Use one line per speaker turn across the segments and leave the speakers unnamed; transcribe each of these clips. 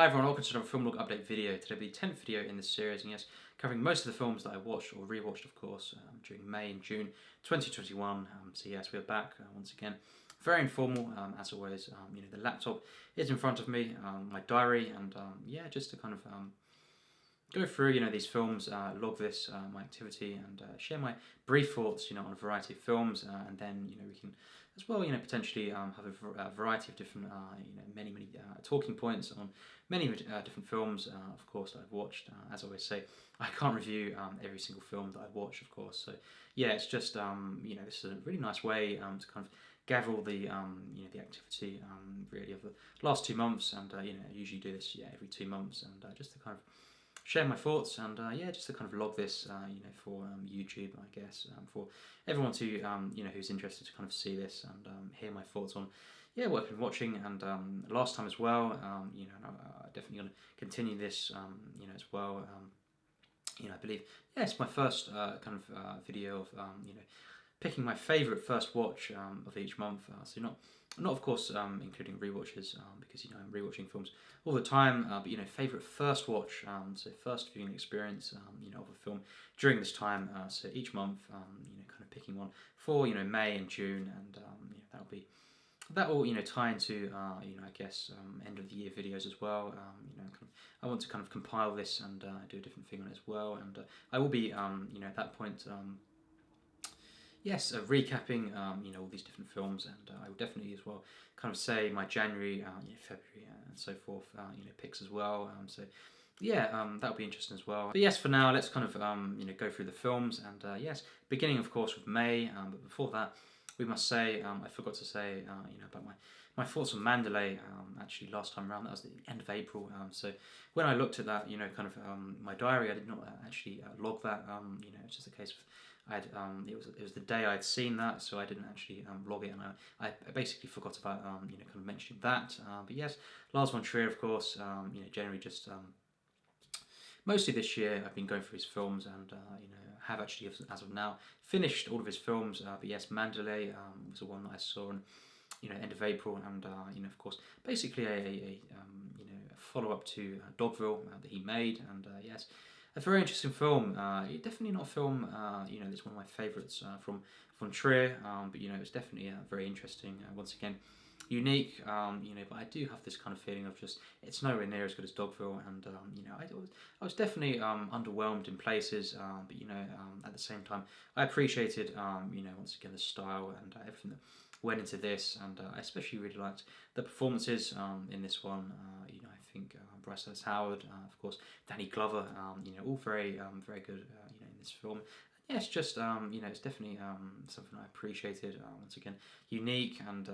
Hi everyone, welcome to another film log update video. Today will be the 10th video in this series, and yes, covering most of the films that I watched or rewatched, of course, during May and June 2021. So yes, we're back once again. Very informal, as always. The laptop is in front of me, my diary, and yeah, just to kind of go through, these films, log this, my activity, and share my brief thoughts, on a variety of films, and then, we can, as well, potentially have a variety of different, many talking points on many different films, of course, that I've watched. As I always say, I can't review every single film that I've watched, of course. So yeah, it's just, this is a really nice way to kind of gather all the, the activity, really of the last 2 months, and I usually do this, every 2 months, and just to kind of share my thoughts, and just to kind of log this, for YouTube, I guess, for everyone to, who's interested to kind of see this and hear my thoughts on, what I've been watching, and last time as well, I'm definitely going to continue this, as well. I believe, it's my first kind of video of, picking my favourite first watch of each month. So not of course including rewatches, because I'm rewatching films all the time. But favourite first watch, so first viewing experience, of a film during this time. So each month, kind of picking one for May and June, and that will tie into I guess end of the year videos as well. I want to kind of compile this and do a different thing on it as well, and I will be at that point. Yes, recapping all these different films, and I will definitely as well kind of say my January, February, and so forth, picks as well. So yeah, that'll be interesting as well. But yes, for now, let's kind of go through the films, and yes, beginning of course with May. But before that, we must say I forgot to say about my thoughts on Mandalay. Actually, last time around, that was the end of April. So when I looked at that, kind of my diary, I did not actually log that. It's just a case of I had it was the day I'd seen that, so I didn't actually log it, and I basically forgot about kind of mentioning that. But yes, Lars von Trier, of course. Generally just mostly this year I've been going through his films, and have actually as of now finished all of his films. But yes, Mandalay was the one that I saw on end of April, and of course basically a follow-up to Dogville that he made, and yes, a very interesting film. Definitely not a film that's one of my favourites from Trier, but it's definitely very interesting. Once again, unique. But I do have this kind of feeling of just it's nowhere near as good as Dogville, and I was definitely underwhelmed in places, but at the same time I appreciated once again the style and everything that went into this, and I especially really liked the performances in this one. I think Bryce Dallas Howard, of course, Danny Glover, all very very good in this film. Yeah, it's just it's definitely something I appreciated. Once again, unique, and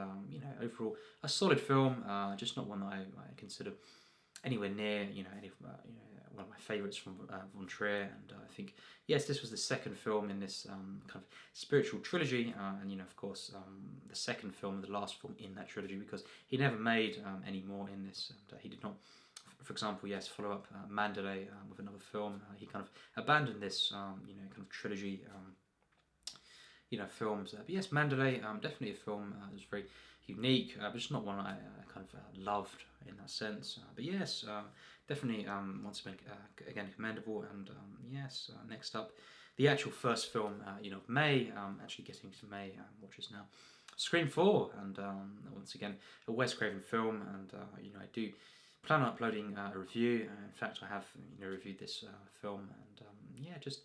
overall a solid film. Just not one that I consider anywhere near any of one of my favourites from von Trier, and I think yes, this was the second film in this kind of spiritual trilogy, and of course the second film, the last film in that trilogy, because he never made any more in this, and he did not. For example, yes, follow up Mandalay with another film. He kind of abandoned this, kind of trilogy, films. But yes, Mandalay, definitely a film that was very unique, but just not one I kind of loved in that sense. But yes, definitely once again commendable. And yes, next up, the actual first film, of May. Actually getting to May watches now. Scream 4, and once again a Wes Craven film, and I do plan on uploading a review. In fact, I have reviewed this film, and just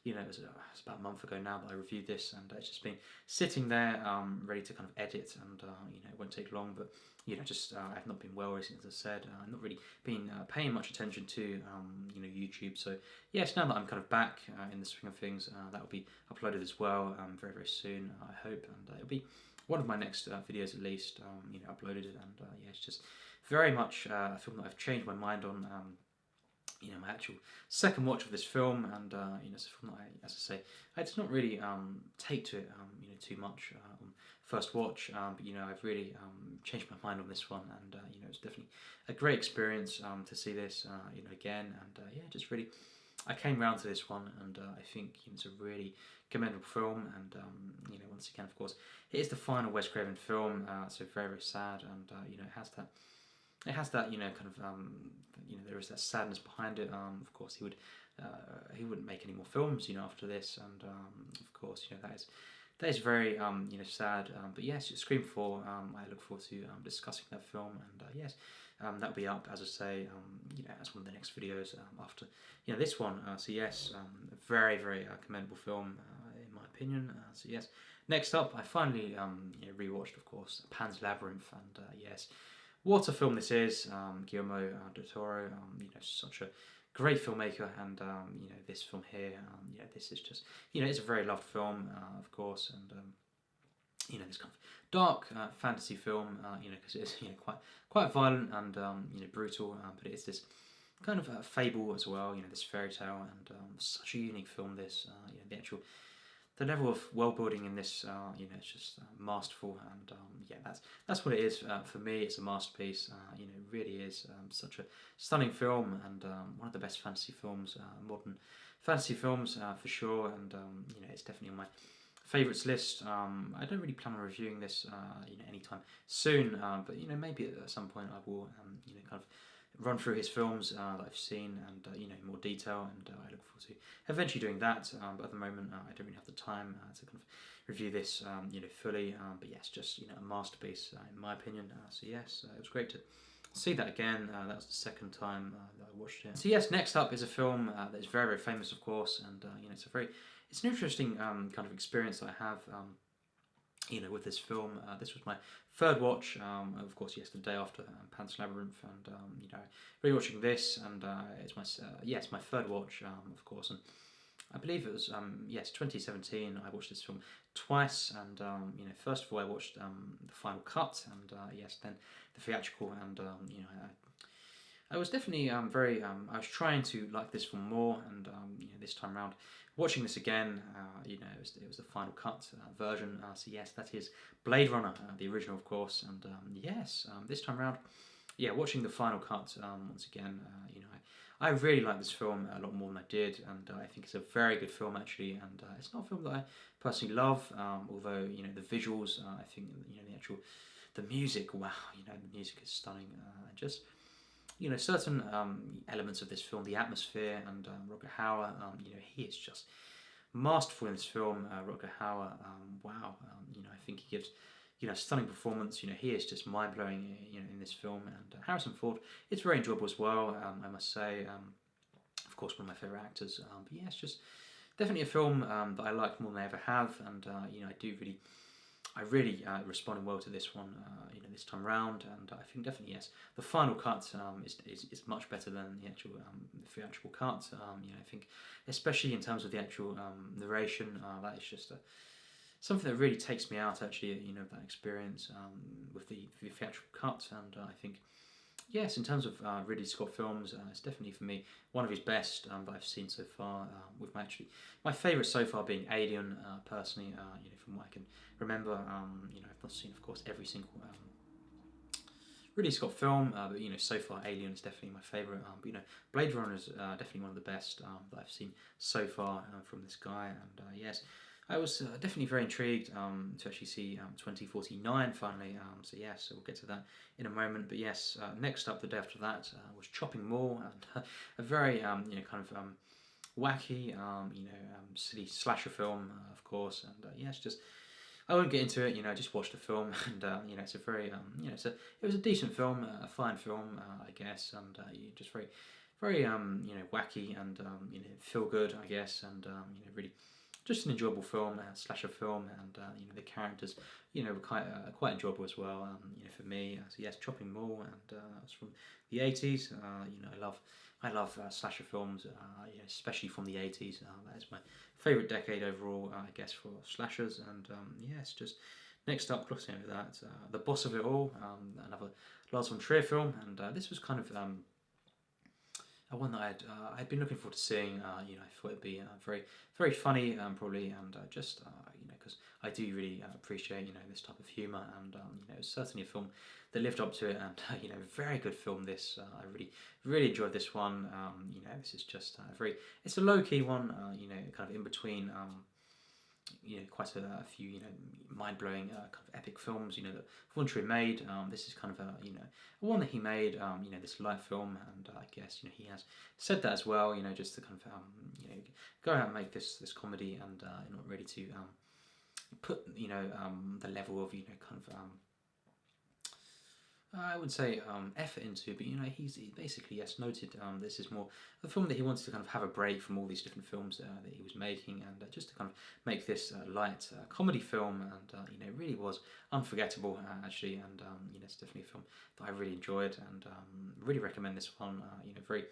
it's about a month ago now that I reviewed this, and it's just been sitting there ready to kind of edit, and it won't take long, but just I've not been well recently, as I said. I've not really been paying much attention to YouTube. So yes, now that I'm kind of back in the swing of things, that will be uploaded as well very very soon, I hope, and it'll be one of my next videos at least, uploaded, and it's just very much a film that I've changed my mind on. My actual second watch of this film, and it's a film that as I say, I did not really take to it, too much on first watch, but I've really changed my mind on this one, and it's definitely a great experience to see this, again, and just really, I came round to this one, and I think it's a really commendable film, and once again, of course, it is the final Wes Craven film, so very very sad, and it has that it has that, you know, kind of there is that sadness behind it. Of course, he wouldn't make any more films, you know, after this, and of course, you know, that is very you know, sad. But yes, Scream 4. I look forward to discussing that film, and yes, that'll be up, as I say, you know, as one of the next videos after, you know, this one. So yes, a very, very commendable film in my opinion. So yes, next up, I finally you know, rewatched, of course, Pan's Labyrinth, and yes, what a film this is. Guillermo del Toro, you know, such a great filmmaker, and you know, this film here, yeah, this is just, you know, it's a very loved film, of course, and you know, this kind of dark fantasy film, you know, because it's, you know, quite violent and you know, brutal, but it's this kind of fable as well, you know, this fairy tale, and such a unique film. This, you know, the level of world building in this, you know, it's just masterful, and yeah, that's what it is for me. It's a masterpiece. You know, it really is such a stunning film, and one of the best fantasy films, modern fantasy films for sure. And you know, it's definitely on my favourites list. I don't really plan on reviewing this, you know, anytime soon, but you know, maybe at some point I will, you know, kind of run through his films that I've seen, and you know, in more detail, and I look forward to eventually doing that, but at the moment I don't really have the time to kind of review this, you know, fully, but yes, just, you know, a masterpiece in my opinion. So yes, it was great to see that again. That was the second time that I watched it. So yes, next up is a film that is very, very famous, of course, and you know, it's an interesting kind of experience that I have, you know, with this film. This was my third watch, of course, yes, the day after Panzer Labyrinth, and you know, rewatching this, and it's my yes, my third watch, of course, and I believe it was yes, 2017. I watched this film twice, and you know, first of all, I watched the final cut, and yes, then the theatrical, and you know, I was definitely very. I was trying to like this film more, and you know, this time around, watching this again, you know, it was the final cut version. So yes, that is Blade Runner, the original, of course, and yes, this time around, yeah, watching the final cut once again, you know, I really like this film a lot more than I did, and I think it's a very good film actually, and it's not a film that I personally love, although, you know, the visuals, I think, you know, the music, wow, you know, the music is stunning, just, you know, certain elements of this film, the atmosphere, and Rutger Hauer, you know, he is just masterful in this film. Rutger Hauer, wow, you know, I think he gives, you know, stunning performance. You know, he is just mind blowing, you know, in this film, and Harrison Ford, it's very enjoyable as well. I must say, of course, one of my favorite actors. But yeah, it's just definitely a film that I like more than I ever have, and you know, I really responded well to this one, you know, this time round, and I think definitely yes, the final cut is much better than the actual the theatrical cut. You know, I think especially in terms of the actual narration, that is just something that really takes me out. Actually, you know, that experience with the theatrical cut, and I think yes, in terms of Ridley Scott films, it's definitely for me one of his best that I've seen so far. With my favourite so far being Alien, personally. You know, from what I can remember, you know, I've not seen, of course, every single Ridley Scott film, but you know, so far Alien is definitely my favourite. But you know, Blade Runner is definitely one of the best that I've seen so far from this guy, and yes. I was definitely very intrigued to actually see 2049 finally, so yes, so we'll get to that in a moment, but yes, next up the day after that was Chopping Mall, and a very, you know, kind of wacky, you know, silly slasher film, of course, and yes, just, I won't get into it, you know, I just watched the film, and you know, it's a very, you know, it was a decent film, a fine film, I guess, and just very, you know, wacky, and you know, feel good, I guess, and you know, really just an enjoyable film, slasher film, and you know, the characters, you know, were quite enjoyable as well. You know, for me, so yes, Chopping Mall, and that was from the 80s. You know, I love slasher films, you know, especially from the 80s. That is my favourite decade overall, I guess, for slashers. And yes, just next up, crossing over that, The Boss of It All, another Lars von Trier film, and this was kind of one that I'd been looking forward to seeing. You know, I thought it'd be very, very funny, probably, and just you know, because I do really appreciate, you know, this type of humour, and you know, it's certainly a film that lived up to it, and you know, very good film. This I really enjoyed this one. You know, this is just it's a low key one. You know, kind of in between. quite a few mind-blowing kind of epic films that Von made. This is kind of one that he made, this light film, and I guess he has said that as well, just to kind of go out and make this comedy, and not ready to put the level of kind of I would say effort into, but he's basically noted this is more a film that he wanted to kind of have a break from all these different films that he was making, and just to kind of make this light comedy film, and it really was unforgettable actually, and it's definitely a film that I really enjoyed, and really recommend this one. Very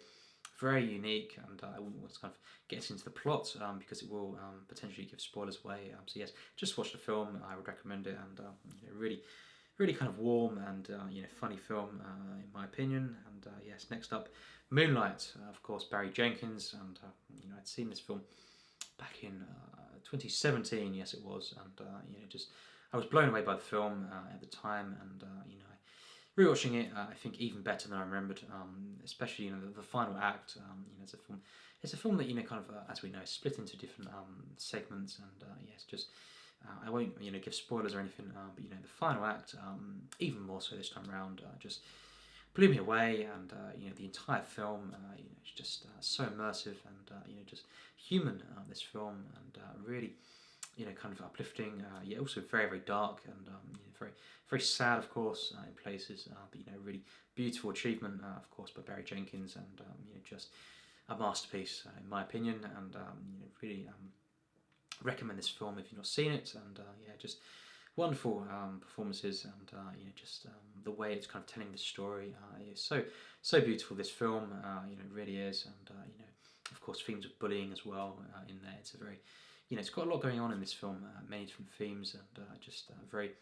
very unique, and I wouldn't want to kind of get into the plot because it will potentially give spoilers away. So yes, just watch the film. I would recommend it, and really kind of warm and funny film in my opinion. And yes, next up, Moonlight, of course, Barry Jenkins, and I'd seen this film back in 2017, yes it was, and just I was blown away by the film at the time, and rewatching it, I think even better than I remembered, especially the final act. It's a film that kind of as we know, split into different segments, and yes, just I won't give spoilers or anything, but the final act, even more so this time around, just blew me away, and the entire film, it's just so immersive, and just human, this film, and really kind of uplifting, yet also very very dark, and very very sad of course in places, but really beautiful achievement of course by Barry Jenkins, and just a masterpiece in my opinion, and really recommend this film if you've not seen it, and just wonderful performances, and just the way it's kind of telling the story is so beautiful. This film, it really is, and of course themes of bullying as well in there. It's a very it's got a lot going on in this film, many different themes, and just very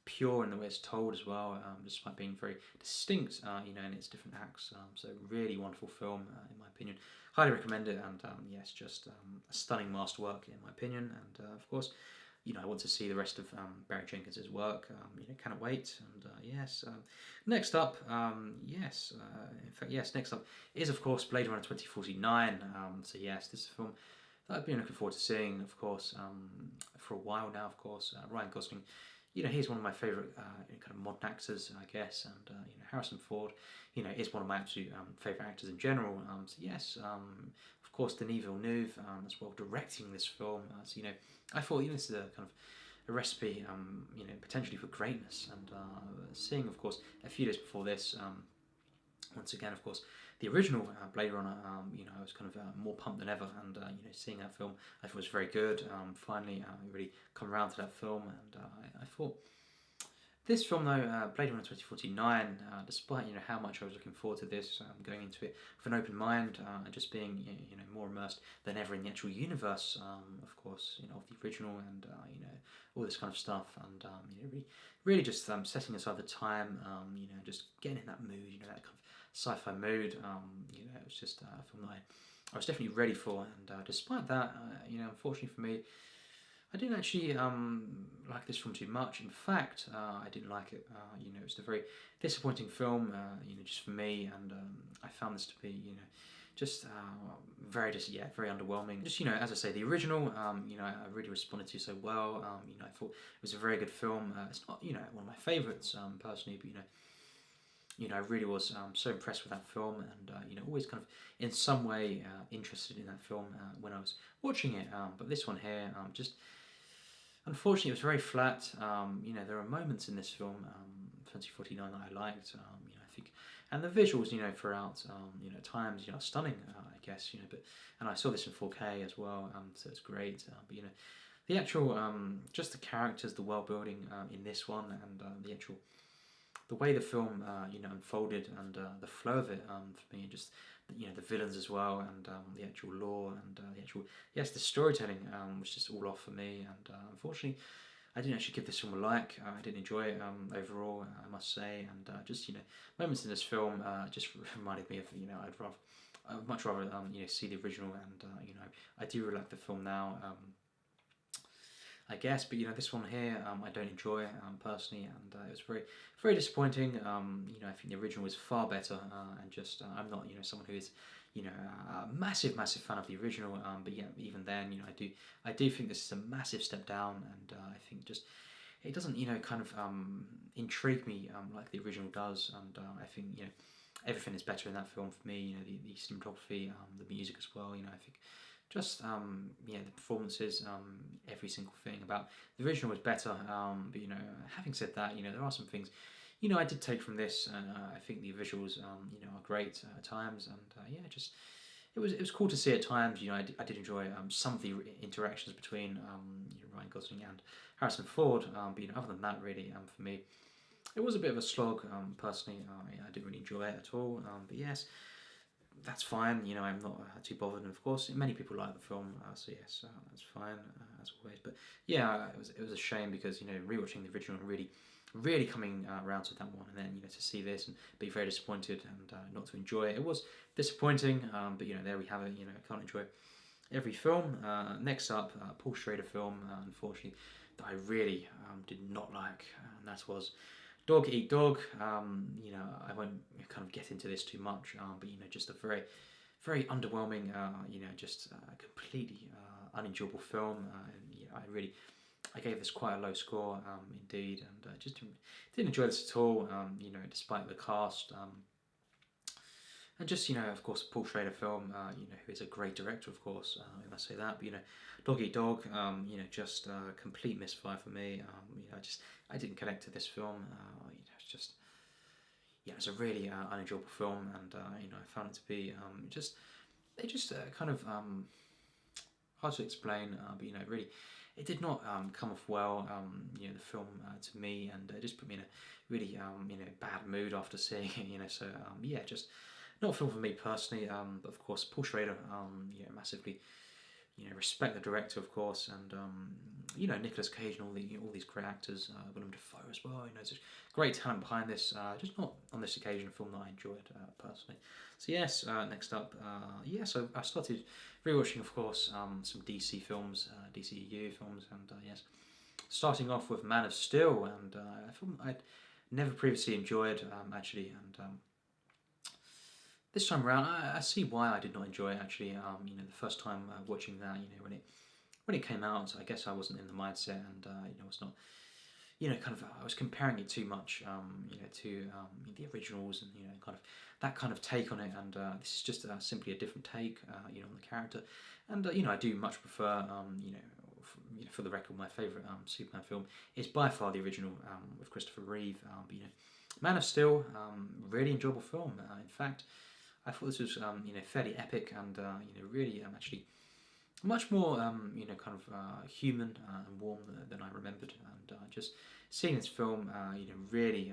pure in the way it's told as well, despite being very distinct, in its different acts. So really wonderful film, in my opinion. Highly recommend it, and yes, just a stunning masterwork in my opinion. And of course, I want to see the rest of Barry Jenkins' work. Cannot wait. And yes, next up, next up is of course Blade Runner 2049. So yes, this is a film that I've been looking forward to seeing, of course, for a while now. Of course, Ryan Gosling. He's one of my favourite kind of modern actors, I guess, and Harrison Ford, is one of my absolute favourite actors in general. So yes, of course, Denis Villeneuve as well directing this film. So I thought this is a kind of a recipe, potentially for greatness, and seeing, of course, a few days before this. Once again, of course, the original Blade Runner, I was kind of more pumped than ever, and seeing that film, I thought was very good. Finally, really come around to that film, and I thought this film, though, Blade Runner 2049, despite how much I was looking forward to this, going into it with an open mind, and just being more immersed than ever in the actual universe, of course, of the original, and all this kind of stuff, and really just setting aside the time, just getting in that mood, that kind of sci-fi mood. It was just a film that I was definitely ready for, and despite that, unfortunately for me, I didn't actually like this film too much. In fact, I didn't like it. It was a very disappointing film, just for me, and I found this to be, just very underwhelming. Just as I say, the original, I really responded to so well. I thought it was a very good film. It's not, one of my favourites personally, but I really was so impressed with that film, and always kind of in some way interested in that film when I was watching it. But this one here, just unfortunately, it was very flat. There are moments in this film, 2049, that I liked. I think, and the visuals, throughout, at times, stunning. I guess, and I saw this in 4K as well, so it's great. But the actual, just the characters, the world building in this one, and the way the film unfolded, and the flow of it for me, just the villains as well, and the actual lore, and the storytelling was just all off for me, and unfortunately I didn't actually give this film a like. I didn't enjoy it overall, I must say, and just moments in this film just reminded me of I would much rather see the original, and I do really like the film now, I guess, but this one here, I don't enjoy personally, and it was very, very disappointing. I think the original was far better, and just I'm not someone who is you know, a massive fan of the original. But yeah, even then, you know, I do think this is a massive step down, and I think just it doesn't, you know, kind of intrigue me like the original does, and I think, you know, everything is better in that film for me. You know, the cinematography, the music as well. You know, I think just yeah, the performances, every single thing about the original was better. But you know, having said that, you know, there are some things, you know, I did take from this, and I think the visuals, you know, are great at times, and yeah, just it was cool to see at times. You know, I did enjoy some of the interactions between you know, Ryan Gosling and Harrison Ford. But you know, other than that, really, for me, it was a bit of a slog. Personally, I didn't really enjoy it at all. But yes, that's fine. You know, I'm not too bothered. And of course, many people like the film, so yes, that's fine as always. But yeah, it was a shame because, you know, rewatching the original and really coming around to that one, and then, you know, to see this and be very disappointed and not to enjoy it. It was disappointing, but you know, there we have it. You know, I can't enjoy every film. Next up, Paul Schrader film, unfortunately, that I really did not like, and that was Dog Eat Dog. You know, I won't kind of get into this too much, but you know, just a very underwhelming, you know, just completely unenjoyable film. And, you know, I gave this quite a low score, indeed, and just didn't enjoy this at all. You know, despite the cast, and just, you know, of course, Paul Schrader film. You know, who is a great director, of course. I must say that. But you know, Dog Eat Dog. You know, just complete misfire for me. You know, I didn't connect to this film. You know, it's just, yeah, it's a really unenjoyable film, and you know, I found it to be just kind of hard to explain. But you know, really, it did not come off well. You know, the film to me, and it just put me in a really you know, bad mood after seeing it. You know, so yeah, just not a film for me personally. But of course, Paul Schrader, yeah, massively, you know, respect the director, of course, and you know, Nicolas Cage and all these great actors, Willem Dafoe as well. You know, there's great talent behind this. Just not on this occasion a film that I enjoyed personally. So yes, next up, yeah, so I started rewatching, of course, some DC films, DCEU films, and yes, starting off with Man of Steel, and a film I'd never previously enjoyed, actually, and this time around, I see why I did not enjoy it, actually. You know, the first time watching that, you know, when it came out, I guess I wasn't in the mindset, and you know, was not, you know, kind of, I was comparing it too much, you know, to the originals, and you know, kind of that kind of take on it, and this is just simply a different take, you know, on the character, and you know, I do much prefer, you know, for the record, my favourite Superman film is by far the original with Christopher Reeve. But you know, Man of Steel, really enjoyable film. In fact, I thought this was you know, fairly epic, and you know, really actually much more you know, kind of human and warm than I remembered, and just seeing this film, you know, really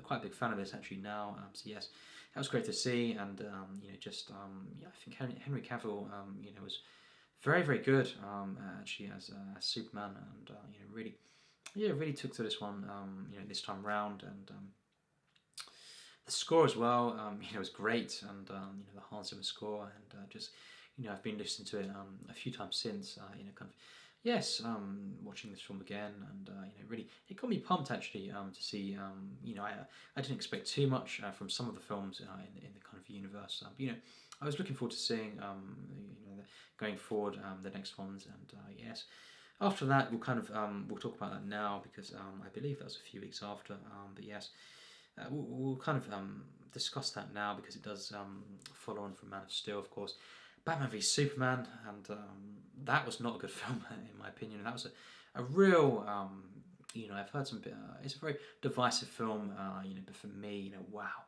quite a big fan of this actually now. So yes, that was great to see, and you know, just yeah, I think Henry Cavill, you know, was very good actually as Superman, and you know, really took to this one, you know, this time round, and the score as well, you know, was great, and you know, the Hans Zimmer score, and just, you know, I've been listening to it a few times since, you know, kind of, yes, watching this film again, and you know, really, it got me pumped actually to see, you know, I didn't expect too much from some of the films in the kind of universe, but you know, I was looking forward to seeing, you know, going forward, the next ones, and yes. After that, we'll kind of we'll talk about that now, because I believe that was a few weeks after. But yes, we'll kind of discuss that now, because it does follow on from Man of Steel, of course. Batman v Superman, and that was not a good film in my opinion. That was a real, you know, I've heard some. It's a very divisive film, you know. But for me, you know, wow,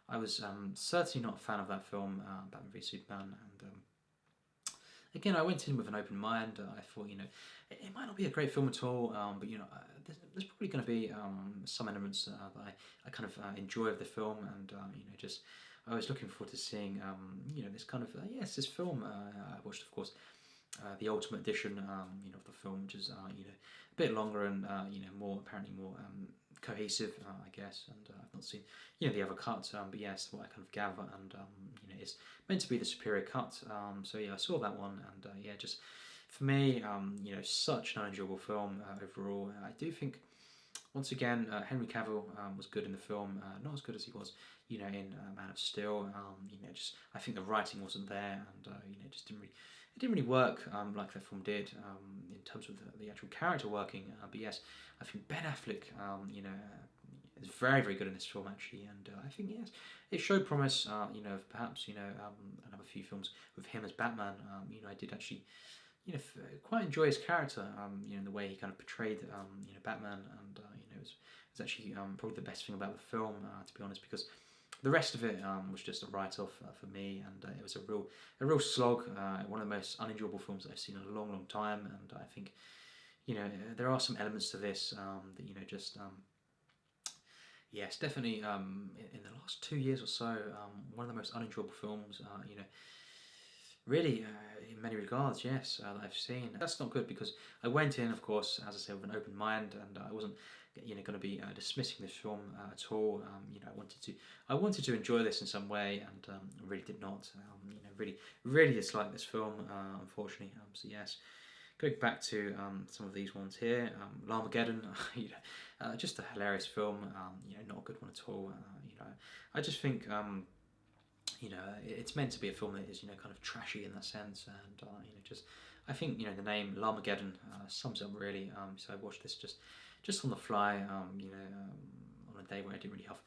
I was certainly not a fan of that film, Batman v Superman, and again, I went in with an open mind. I thought, you know, it might not be a great film at all, but you know, there's probably going to be some elements that I kind of enjoy of the film, and you know, just I was looking forward to seeing, you know, this kind of yes, this film. I watched, of course, the Ultimate Edition, you know, of the film, which is you know, a bit longer and you know, apparently more cohesive, I guess. And I've not seen, you know, the other cut, but yes, what I kind of gather, and you know, it's meant to be the superior cut. So yeah, I saw that one, and yeah, just for me, you know, such an unenjoyable film overall. I do think once again, Henry Cavill was good in the film, not as good as he was, in Man of Steel. Just I think the writing wasn't there, and it just didn't really work like that film did in terms of the actual character working. But yes, I think Ben Affleck, is very, very good in this film actually, and I think yes, it showed promise. Of perhaps another few films with him as Batman. I did actually quite enjoy his character. The way he kind of portrayed Batman, and it was actually probably the best thing about the film, to be honest, because the rest of it was just a write-off for me, and it was a real slog. One of the most unenjoyable films that I've seen in a long, long time, and I think there are some elements to this that just yes, definitely in the last 2 years or so, one of the most unenjoyable films. Really, in many regards, yes, that I've seen. That's not good because I went in, of course, as I said, with an open mind, and I wasn't, going to be dismissing this film at all. I wanted to enjoy this in some way, and really did not. Really disliked this film, unfortunately. So yes, going back to some of these ones here, Llamageddon, just a hilarious film. Not a good one at all. I just think. It's meant to be a film that is, kind of trashy in that sense, and I think the name Llamageddon sums up really. So I watched this just on the fly, on a day where I didn't really have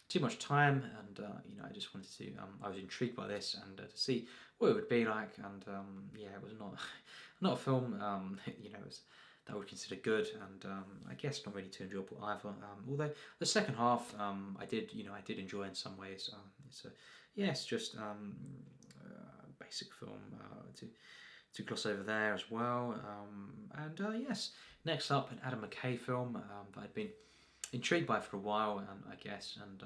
too much time, and I just wanted to. I was intrigued by this and to see what it would be like, and it was not a film that I would consider good, and I guess not really too enjoyable either. Although the second half, I did enjoy in some ways. Yes, just basic film to gloss over there as well. Yes, next up, an Adam McKay film that I'd been intrigued by for a while, I guess, and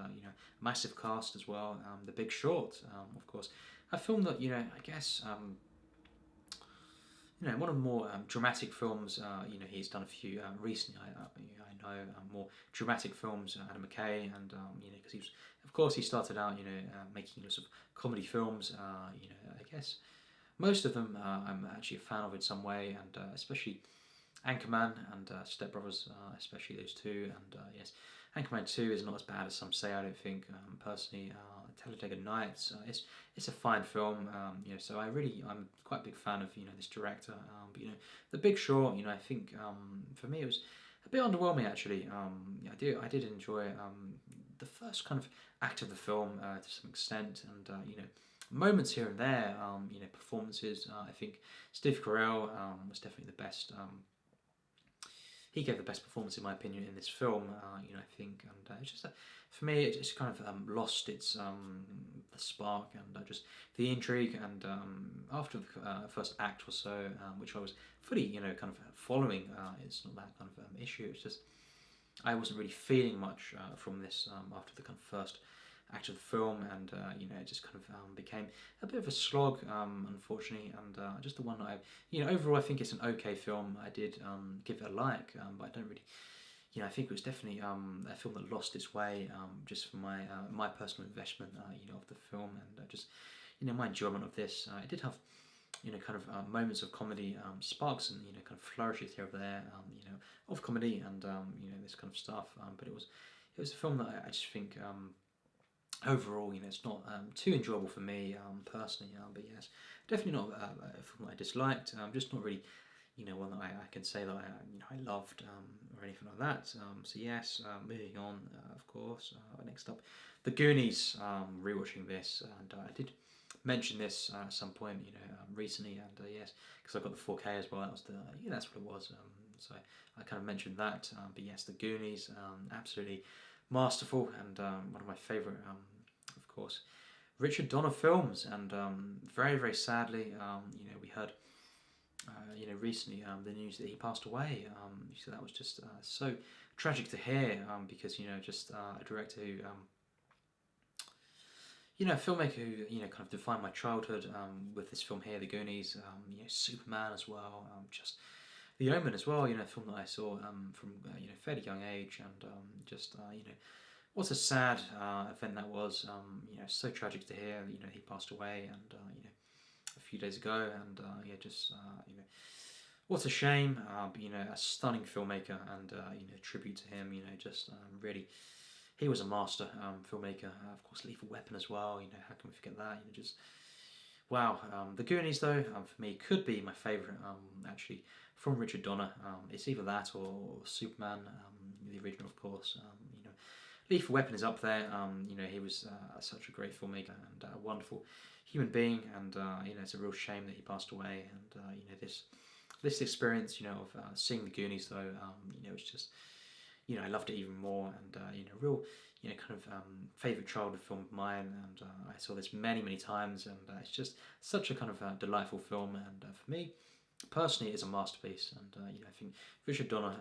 massive cast as well. The Big Short, of course, a film that I guess. One of the more dramatic films. He's done a few recently. I know more dramatic films. Adam McKay, and because he started out making lots of comedy films. I guess most of them I'm actually a fan of in some way, and especially Anchorman and Step Brothers, especially those two. And yes, Anchorman 2 is not as bad as some say. I don't think personally. Talladega Nights. It's a fine film. So I'm quite a big fan of this director. But The Big Short. I think for me it was a bit underwhelming actually. I did enjoy the first kind of act of the film to some extent, and moments here and there. Performances. I think Steve Carell was definitely the best. He gave the best performance in my opinion in this film. I think, and it's just for me, it just kind of lost its the spark and just the intrigue. And after the first act or so, which I was fully, kind of following, it's not that kind of issue. It's just I wasn't really feeling much from this after the kind of first act of the film, and it just kind of became a bit of a slog, unfortunately, and just the one that overall I think it's an okay film. I did give it a like, but I don't really, I think it was definitely a film that lost its way, just for my personal investment, of the film, and just my enjoyment of this. It did have kind of moments of comedy, sparks and kind of flourishes here or there, of comedy and this kind of stuff, but it was a film that I just think. Overall, it's not too enjoyable for me personally, but yes, definitely not a film that I disliked. Just not really, one that I can say that I loved or anything like that. So yes, moving on, of course. Next up, The Goonies. Rewatching this, and I did mention this at some point, recently, and yes, because I got the 4K as well. That was that's what it was. So I kind of mentioned that, but yes, The Goonies, absolutely masterful, and one of my favourite, of course, Richard Donner films, and very, very sadly, we heard, recently the news that he passed away. So that was just so tragic to hear, because just a director who, a filmmaker who kind of defined my childhood with this film here, The Goonies, Superman as well, just The Omen as well, a film that I saw from fairly young age, and just what a sad event that was. So tragic to hear. He passed away, and a few days ago, and just what a shame, but a stunning filmmaker, and tribute to him. Just really, he was a master filmmaker. Of course, Lethal Weapon as well. How can we forget that? Just wow. The Goonies, though, for me, could be my favourite. Actually, from Richard Donner. It's either that or Superman, the original, of course. Lethal Weapon is up there. He was such a great filmmaker and a wonderful human being, and it's a real shame that he passed away. And this experience, of seeing the Goonies, though, it's just, I loved it even more, and real, kind of favorite childhood film of mine, and I saw this many, many times, and it's just such a kind of delightful film, and for me, personally, it's a masterpiece, and I think Richard Donner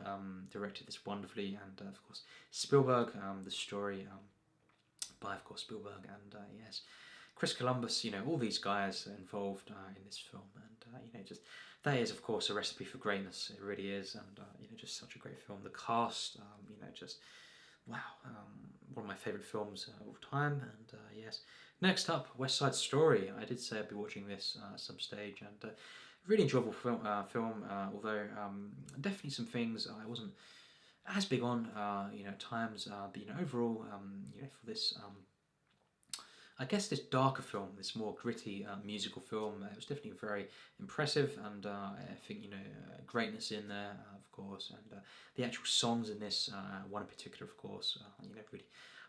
directed this wonderfully, and of course Spielberg, the story by, of course, Spielberg, and yes, Chris Columbus, all these guys involved in this film, and just that is, of course, a recipe for greatness. It really is, and just such a great film. The cast, just wow, one of my favourite films of time, and yes. Next up, West Side Story. I did say I'd be watching this at some stage, and really enjoyable film. Although definitely some things I wasn't as big on, at times. But overall, for this, I guess this darker film, this more gritty musical film, it was definitely very impressive, and I think greatness in there, of course, and the actual songs in this, one in particular, of course, really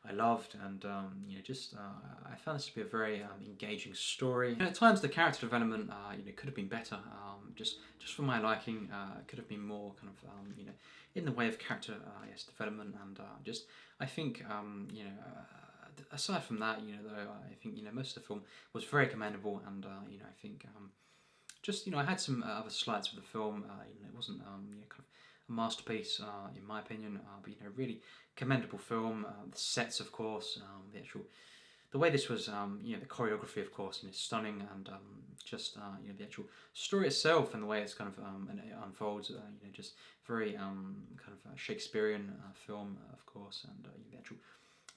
I loved, and I found this to be a very engaging story. At times, the character development, could have been better. Just for my liking, could have been more kind of in the way of character, yes, development, and I think aside from that, though, I think most of the film was very commendable, and I think I had some other slights with the film. It wasn't kind of a masterpiece in my opinion, but really commendable film. The sets, of course, the way this was, the choreography, of course, stunning, and the actual story itself and the way it's kind of and it unfolds, just very kind of Shakespearean film, of course, and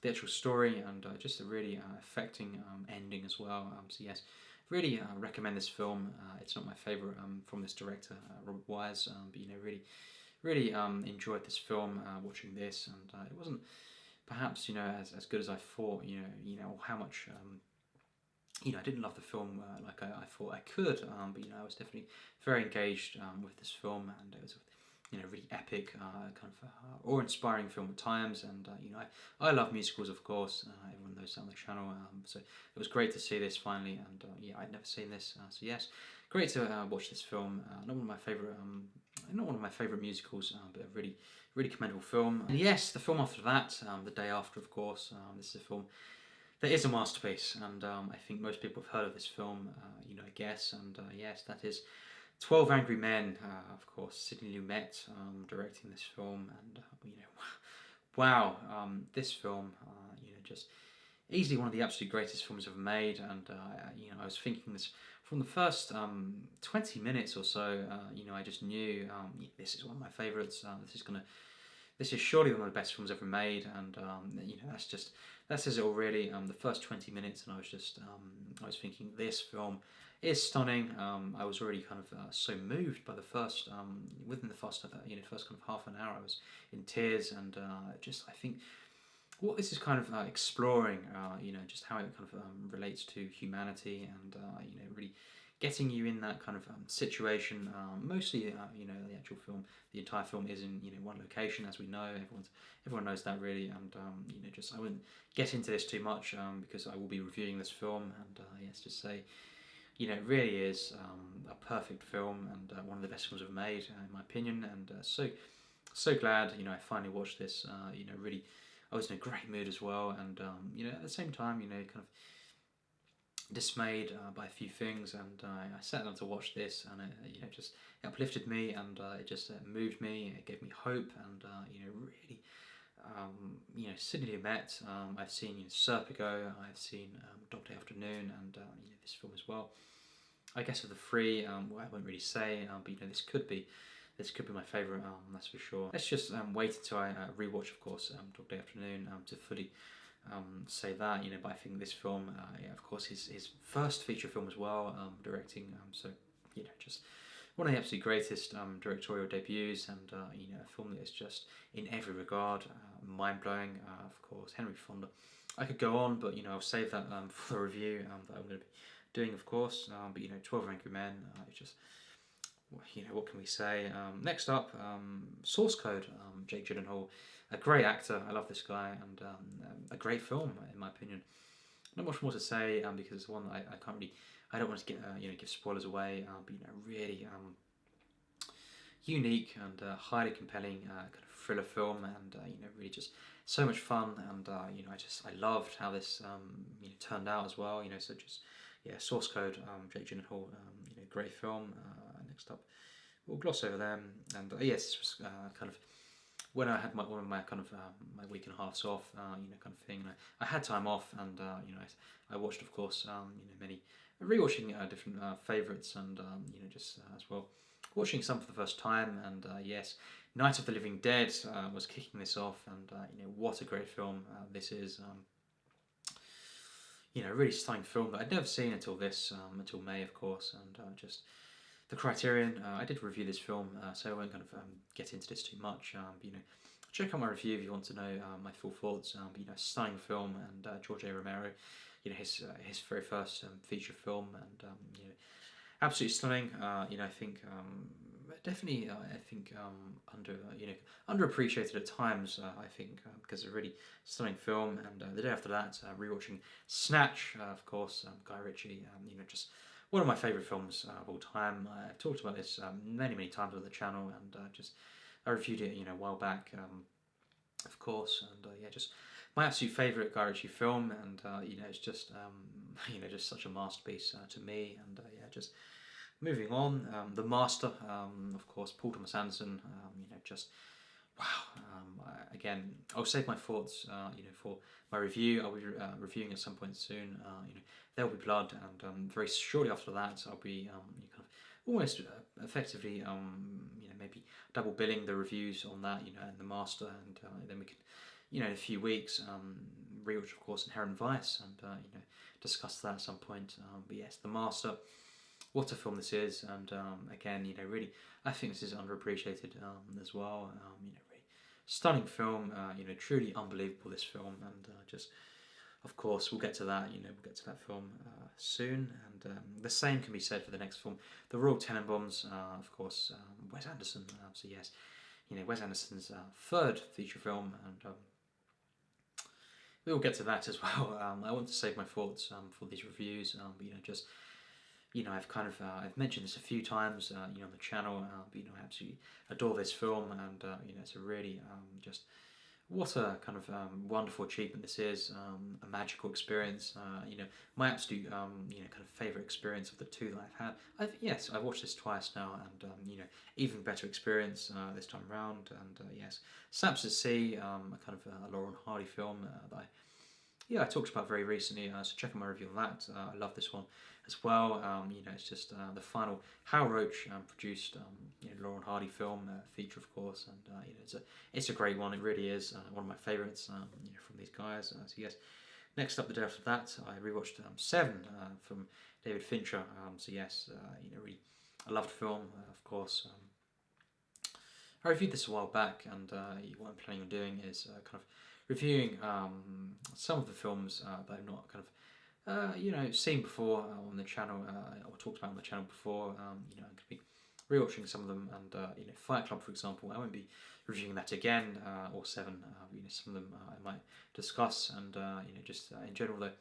the actual story, and just a really affecting ending as well. So yes, really recommend this film. It's not my favourite from this director, Robert Wise, but really enjoyed this film watching this, and it wasn't perhaps as good as I thought. How much I didn't love the film like I thought I could, but I was definitely very engaged with this film, and it was really epic, kind of awe-inspiring film at times, and I love musicals, of course. Everyone knows that on the channel, so it was great to see this finally, and I'd never seen this, so yes, great to watch this film. Not one of my favourite musicals, but a really commendable film. And yes, the film after that, The Day After, of course. This is a film that is a masterpiece, and I think most people have heard of this film, I guess, and yes, that is 12 Angry Men, of course, Sidney Lumet directing this film, and wow, this film, just easily one of the absolute greatest films ever made, and I was thinking this from the first 20 minutes or so. I just knew this is one of my favourites. This is surely one of the best films ever made, and that says it already. The first 20 minutes, and I was thinking this film is stunning. I was already kind of so moved by the first within the first first kind of half an hour. I was in tears, and I think what this is kind of exploring, just how it kind of relates to humanity, and really getting you in that kind of situation. Mostly, the actual film, the entire film is in one location, as we know. Everyone knows that, really, and I wouldn't get into this too much because I will be reviewing this film, and yes, just say, it really is a perfect film, and one of the best films I've made, in my opinion, and so glad I finally watched this. Really, I was in a great mood as well, and at the same time, kind of dismayed by a few things, and I sat down to watch this, and it just uplifted me, and it just moved me. It gave me hope, and really, Sidney Lumet. I've seen Serpico, I've seen Dog Day Afternoon, and this film as well. I guess of the three, well, I won't really say, but this could be my favourite, that's for sure. Let's just wait until I rewatch, of course, Dog Day Afternoon to fully say that, but I think this film, of course, his first feature film as well, directing, so, just one of the absolute greatest directorial debuts, and you know, a film that is just in every regard mind blowing. Of course, Henry Fonda. I could go on, but you know, I'll save that for the review that I'm going to be doing, of course. But you know, 12 Angry Men. It's just, you know, what can we say? Next up, Source Code. Jake Gyllenhaal, a great actor. I love this guy, and a great film in my opinion. Not much more to say because it's one that I can't really. I don't want to get you know, give spoilers away. But you know, really unique and highly compelling kind of thriller film, and you know, really just so much fun. And you know, I loved how this you know, turned out as well. You know, so just yeah, Source Code, Jake Gyllenhaal, you know, great film. Next up, we'll gloss over them. And yes, this was kind of when I had one of my kind of my week and a half's off, you know, kind of thing. I had time off, and you know, I watched, of course, you know, many rewatching different favourites, and you know, just as well watching some for the first time. And yes, Night of the Living Dead was kicking this off, and you know, what a great film this is. You know, really stunning film that I'd never seen until until May, of course, and just the Criterion. I did review this film, so I won't kind of get into this too much. But, you know, check out my review if you want to know my full thoughts. But, you know, stunning film, and George A. Romero, you know, his very first feature film, and you know, absolutely stunning. You know, I think definitely, I think you know, underappreciated at times. I think because it's a really stunning film. And the day after that, rewatching Snatch, of course, Guy Ritchie. You know, just one of my favourite films of all time. I've talked about this many times on the channel, and just I reviewed it, you know, a while back, of course. And yeah, just my absolute favourite Guy Ritchie film, and you know, it's just you know, just such a masterpiece to me. And yeah, just moving on, The Master, of course, Paul Thomas Anderson. You know, just wow. Again, I'll save my thoughts, you know, for my review. I'll be reviewing at some point soon. You know, There'll Be Blood, and very shortly after that, I'll be kind of almost effectively, you know, maybe double billing the reviews on that, you know, and The Master, and then we can, you know, in a few weeks, rewatch, of course, Inherent Vice, and you know, discuss that at some point. But yes, The Master. What a film this is, and again, you know, really, I think this is underappreciated as well. You know, really stunning film. You know, truly unbelievable, this film, and just, of course, we'll get to that. You know, we'll get to that film soon, and the same can be said for the next film, The Royal Tenenbaums. Of course, Wes Anderson. So yes, you know, Wes Anderson's third feature film, and we will get to that as well. I want to save my thoughts for these reviews, but you know, just. You know, I've kind of I've mentioned this a few times, you know, on the channel. But you know, I absolutely adore this film, and you know, it's a really just what a kind of wonderful achievement this is. A magical experience. You know, my absolute you know, kind of favourite experience of the two that I've had. Yes, I've watched this twice now, and you know, even better experience this time round. And yes, Saps at Sea, a kind of a Laurel and Hardy film that I talked about very recently, so check out my review on that. I love this one as well. You know, it's just the final Hal Roach produced, you know, Laurel and Hardy film feature, of course, and you know, it's a great one. It really is one of my favourites, you know, from these guys. So yes, next up, the day after that, I rewatched Seven from David Fincher. So yes, you know, really, I loved the film, of course. I reviewed this a while back, and what I'm planning on doing is kind of reviewing some of the films that I've not kind of you know, seen before on the channel, or talked about on the channel before. You know, I'm going to be rewatching some of them, and you know, Fight Club, for example, I won't be reviewing that again, or Seven. You know, some of them I might discuss, and you know, just in general, though,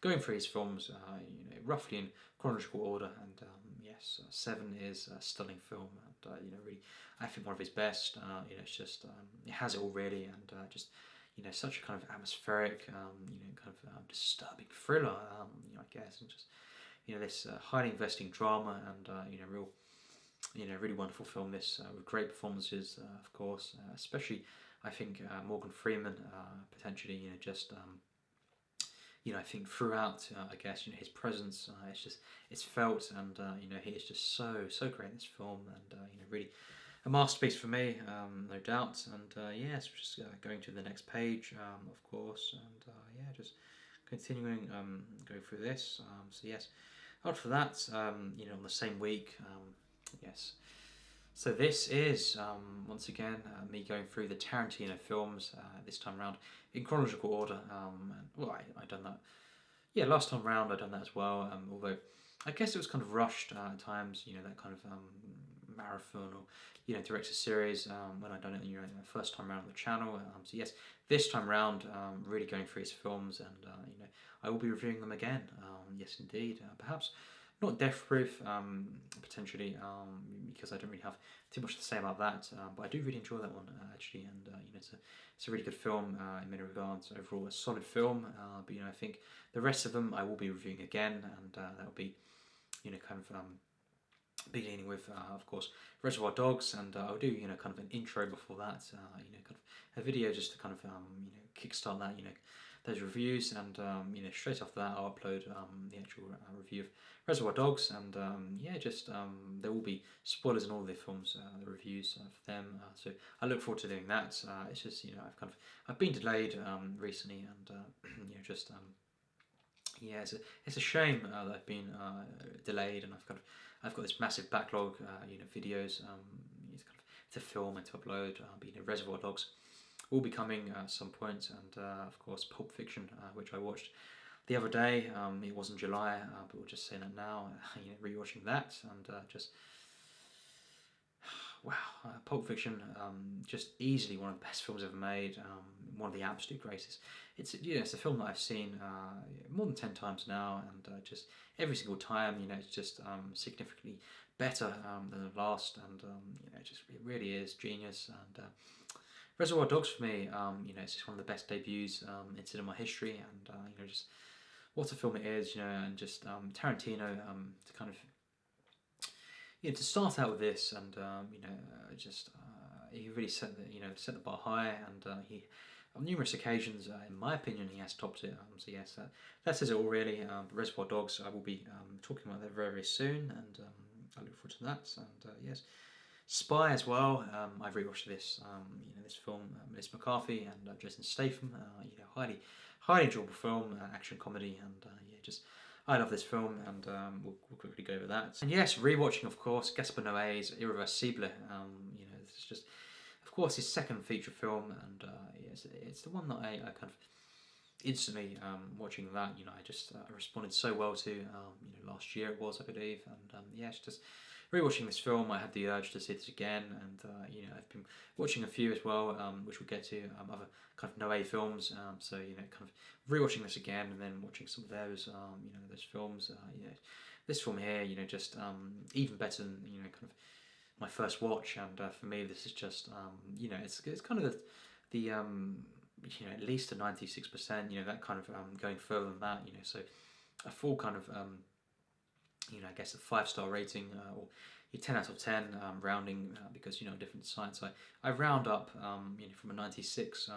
going through his films, you know, roughly in chronological order, and yes, Seven is a stunning film, and you know, really, I think one of his best. You know, it's just it has it all really, and just. You know, such a kind of atmospheric, you know, kind of disturbing thriller, you know, I guess, and just, you know, this highly investing drama, and you know, you know, really wonderful film. This with great performances, of course, especially I think Morgan Freeman, potentially, you know, just, you know, I think throughout, I guess, you know, his presence, it's felt, and you know, he is just so great in this film, and you know, really. A masterpiece for me, no doubt, and yes, just going to the next page, of course, and yeah, just continuing go through this. So yes, after that, you know, on the same week, Yes. So this is, once again, me going through the Tarantino films this time around in chronological order. Well, I done that. Yeah, last time round I done that as well. Although I guess it was kind of rushed at times. That kind of marathon or director series when I done it. The first time around on the channel. So yes, this time round, really going through his films, and I will be reviewing them again. Yes, indeed. Perhaps not Death Proof, potentially, because I don't really have too much to say about that. But I do really enjoy that one actually, and it's a really good film in many regards. Overall, a solid film. But I think the rest of them I will be reviewing again, and that will be kind of beginning with, of course, Reservoir Dogs, and I'll do kind of an intro before that. Kind of a video just to kind of kickstart that those reviews, and straight after that I'll upload the actual review of Reservoir Dogs, and there will be spoilers in all the films, the reviews for them. So I look forward to doing that. It's just I've been delayed recently, and it's a shame that I've been delayed, and I've got this massive backlog, videos, to film and to upload. But Reservoir Dogs will be coming at some point, and of course Pulp Fiction, which I watched the other day. It wasn't July, but we'll just say that now. Rewatching that, and wow, Pulp Fiction, just easily one of the best films ever made. One of the absolute greatest. It's a film that I've seen more than 10 times now, and just every single time, it's just significantly better than the last, and it really is genius. And Reservoir Dogs for me, it's just one of the best debuts in cinema history, and just what a film it is, and just Tarantino to kind of to start out with this, and he really set the bar high, and he on numerous occasions, in my opinion, he has topped it. So yes, that says it all really. Reservoir Dogs, I will be talking about that very, very soon, and I look forward to that. And yes, Spy as well. I've rewatched this, this film, Melissa McCarthy and Jason Statham. Highly enjoyable film, action comedy, and I love this film, and we'll quickly go over that. And yes, rewatching, of course, Gaspar Noé's Irreversible. It's just, of course, his second feature film, and it's the one that I kind of instantly watching that. I just responded so well to. Last year it was, I believe, and it's just rewatching this film. I had the urge to see this again, and I've been watching a few as well, which we'll get to, other kind of Noé films. So kind of rewatching this again, and then watching some of those, those films. This film here, just even better than kind of my first watch, and for me this is just it's kind of the at least a 96%, that kind of going further than that, so a full kind of I guess a 5-star rating, or 10 out of 10 rounding, because different sites I round up from a 96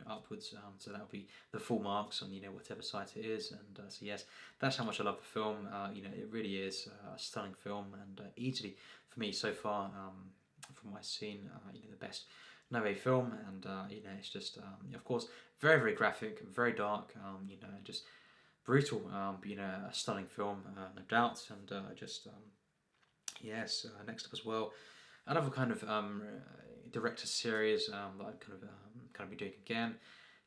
upwards, so that'll be the full marks on whatever site it is, and so yes, that's how much I love the film. It really is a stunning film, and easily for me so far, from what I've seen, the best Noé film, and it's just of course very, very graphic, very dark, just brutal, but a stunning film, no doubt. And yes, next up as well, another kind of director series that I'm kind of be doing again.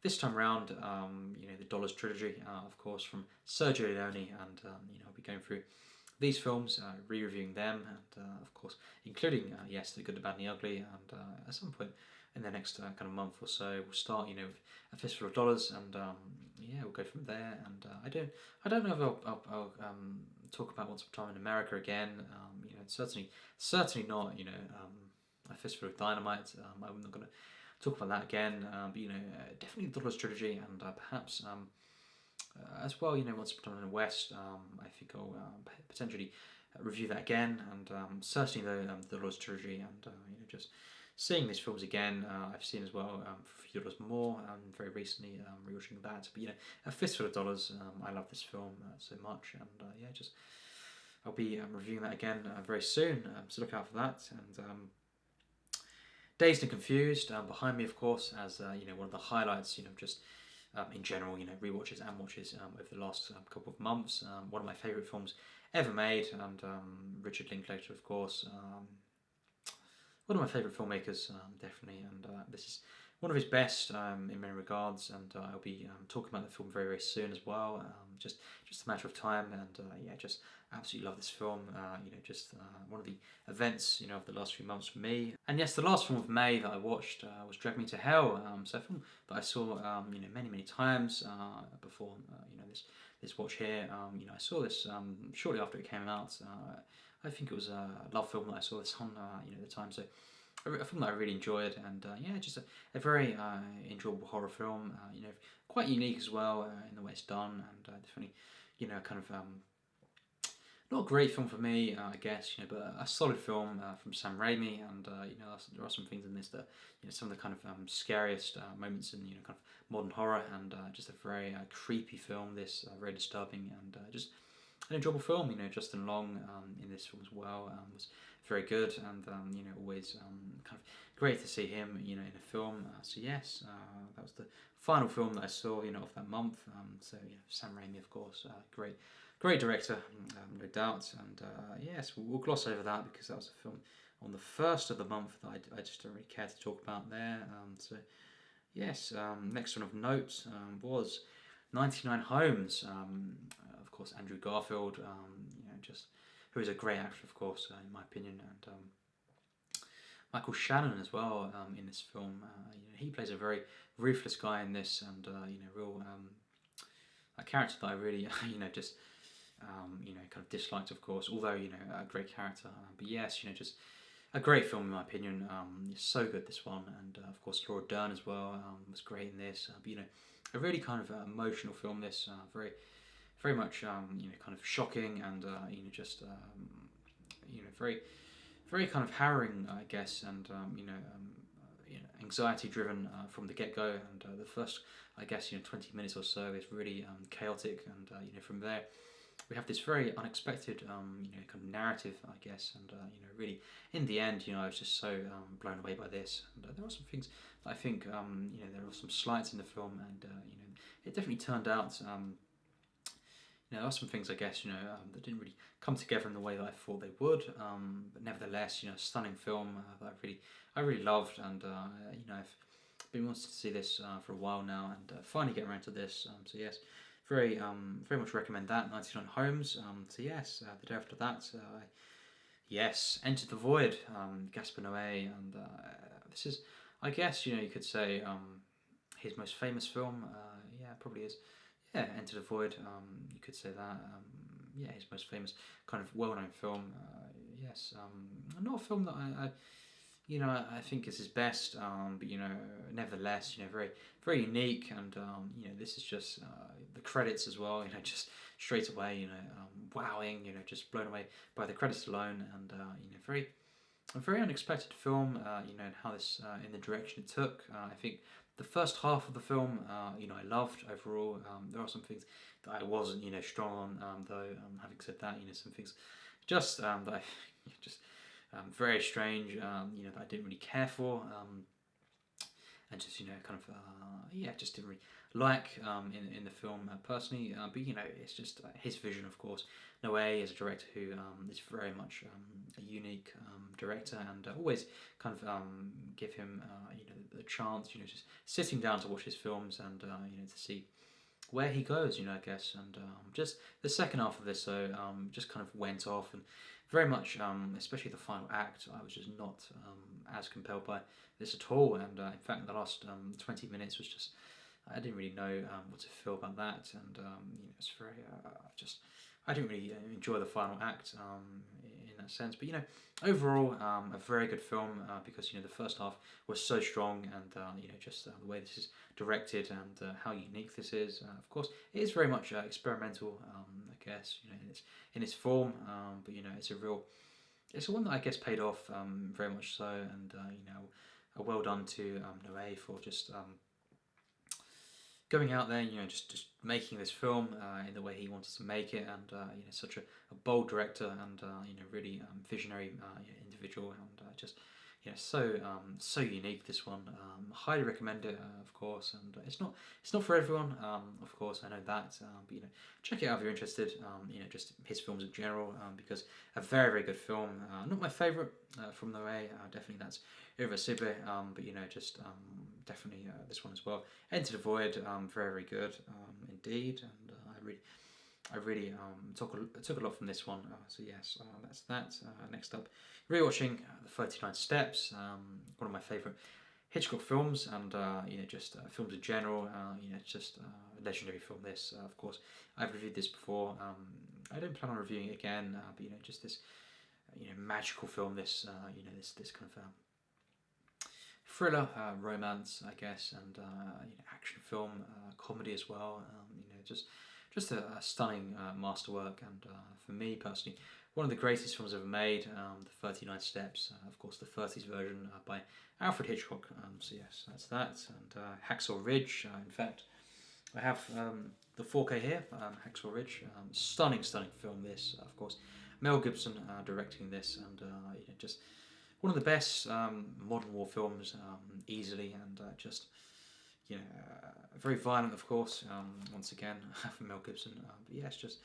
This time round, the Dollars trilogy, of course, from Sergio Leone, and I'll be going through these films, re-reviewing them, and of course, including yes, The Good, the Bad, and the Ugly, and at some point in the next kind of month or so, we'll start with A Fistful of Dollars, and we'll go from there. And I don't know if I'll talk about Once Upon a Time in America again. Certainly not A Fistful of Dynamite. I'm not going to talk about that again. But definitely the Dollars trilogy, and perhaps as well. Once Upon a Time in the West. I think I'll potentially review that again, and certainly the Dollars trilogy, and just seeing these films again. I've seen as well for a few dollars more, very recently, rewatching that. But A Fistful of Dollars, I love this film so much, and I'll be reviewing that again very soon. So look out for that. And Dazed and Confused behind me, of course, as one of the highlights. Just in general, rewatches and watches over the last couple of months. One of my favourite films ever made, and Richard Linklater, of course, one of my favourite filmmakers, definitely, and this is one of his best in many regards, and I'll be talking about the film very, very soon as well. Just a matter of time, and yeah, just absolutely love this film. Just one of the events, of the last few months for me. And yes, the last film of May that I watched was Drag Me to Hell. So a film that I saw, many, many times before, this watch here. I saw this shortly after it came out. I think it was a love film that I saw this on, at the time. So a film that I really enjoyed, and yeah, just a very enjoyable horror film. Quite unique as well in the way it's done, and definitely, kind of not a great film for me, I guess, but a solid film from Sam Raimi, and there are some things in this that, some of the kind of scariest moments in kind of modern horror, and just a very creepy film. This very disturbing, and just an enjoyable film. Justin Long in this film as well was very good, and always kind of great to see him in a film. So yes, that was the final film that I saw of that month. So yeah, Sam Raimi, of course, great director, no doubt. And yes, we'll gloss over that because that was a film on the first of the month that I just don't really care to talk about there. So yes, next one of note was 99 Homes. Of course, Andrew Garfield, who is a great actor, of course, in my opinion, and Michael Shannon as well in this film. He plays a very ruthless guy in this, and real a character that I really, kind of disliked, of course. Although a great character, but yes, just a great film in my opinion. It's so good, this one, and of course Laura Dern as well was great in this. But a really kind of emotional film. This very much kind of shocking, and very kind of harrowing, I guess, and anxiety driven from the get go, and the first, I guess, 20 minutes or so is really chaotic, and from there we have this very unexpected kind of narrative, I guess, and really in the end, I was just so blown away by this, and there are some things that I think there are some slights in the film, and it definitely turned out. There are some things, I guess, that didn't really come together in the way that I thought they would. But nevertheless, stunning film that I really loved, and I've been wanting to see this for a while now, and finally getting around to this. So yes, very much recommend that. 99 Homes. So yes, the day after that, yes, Enter the Void, Gaspar Noé, and this is, I guess, you could say his most famous film. Yeah, it probably is. Yeah, Enter the Void, you could say that. Yeah, his most famous kind of well-known film. Yes, not a film that I think is his best, but nevertheless, very, very unique, and this is just the credits as well. Just straight away, wowing. Just blown away by the credits alone, and a very unexpected film. And how this in the direction it took. I think the first half of the film, I loved overall. There are some things that I wasn't, strong on, though. Having said that, some things just that I just very strange, that I didn't really care for, and just kind of just didn't really like in the film personally. But it's just his vision, of course. Noé is a director who is very much a unique director, and always kind of give him the chance, just sitting down to watch his films, and to see where he goes, I guess. And just the second half of this, so just kind of went off, and very much, especially the final act, I was just not as compelled by this at all. And in fact, the last 20 minutes was just, I didn't really know what to feel about that, and it's very I didn't really enjoy the final act in that sense. But overall, a very good film because the first half was so strong, and just the way this is directed, and how unique this is. Of course, it is very much experimental, I guess, in its form. But it's one that I guess paid off very much so, and a well done to Noé for just going out there, just making this film in the way he wanted to make it, and such a bold director, and really visionary individual, and just so unique, this one. Highly recommend it, of course, and it's not for everyone, of course, I know that, but check it out if you're interested. Just his films in general, because a very, very good film. Not my favourite from the way, definitely that's Irreversible, but just definitely this one as well. Enter the Void, very, very good indeed, and I really took a lot from this one. So yes, that's that. Next up, rewatching the 39 Steps, one of my favourite Hitchcock films, and just films in general. It's just a legendary film. This, of course, I've reviewed this before. I don't plan on reviewing it again, but just this, magical film. This, this kind of thriller, romance, I guess, and action film, comedy as well. Just a stunning masterwork, and for me personally, one of the greatest films ever made. The 39 Steps, of course, the 30s version by Alfred Hitchcock. So yes, that's that. And Hacksaw Ridge. In fact, I have the 4K here. Hacksaw Ridge, stunning film. This, of course, Mel Gibson directing this, and just one of the best modern war films, easily, and just very violent, of course. Once again, from Mel Gibson, but yes, just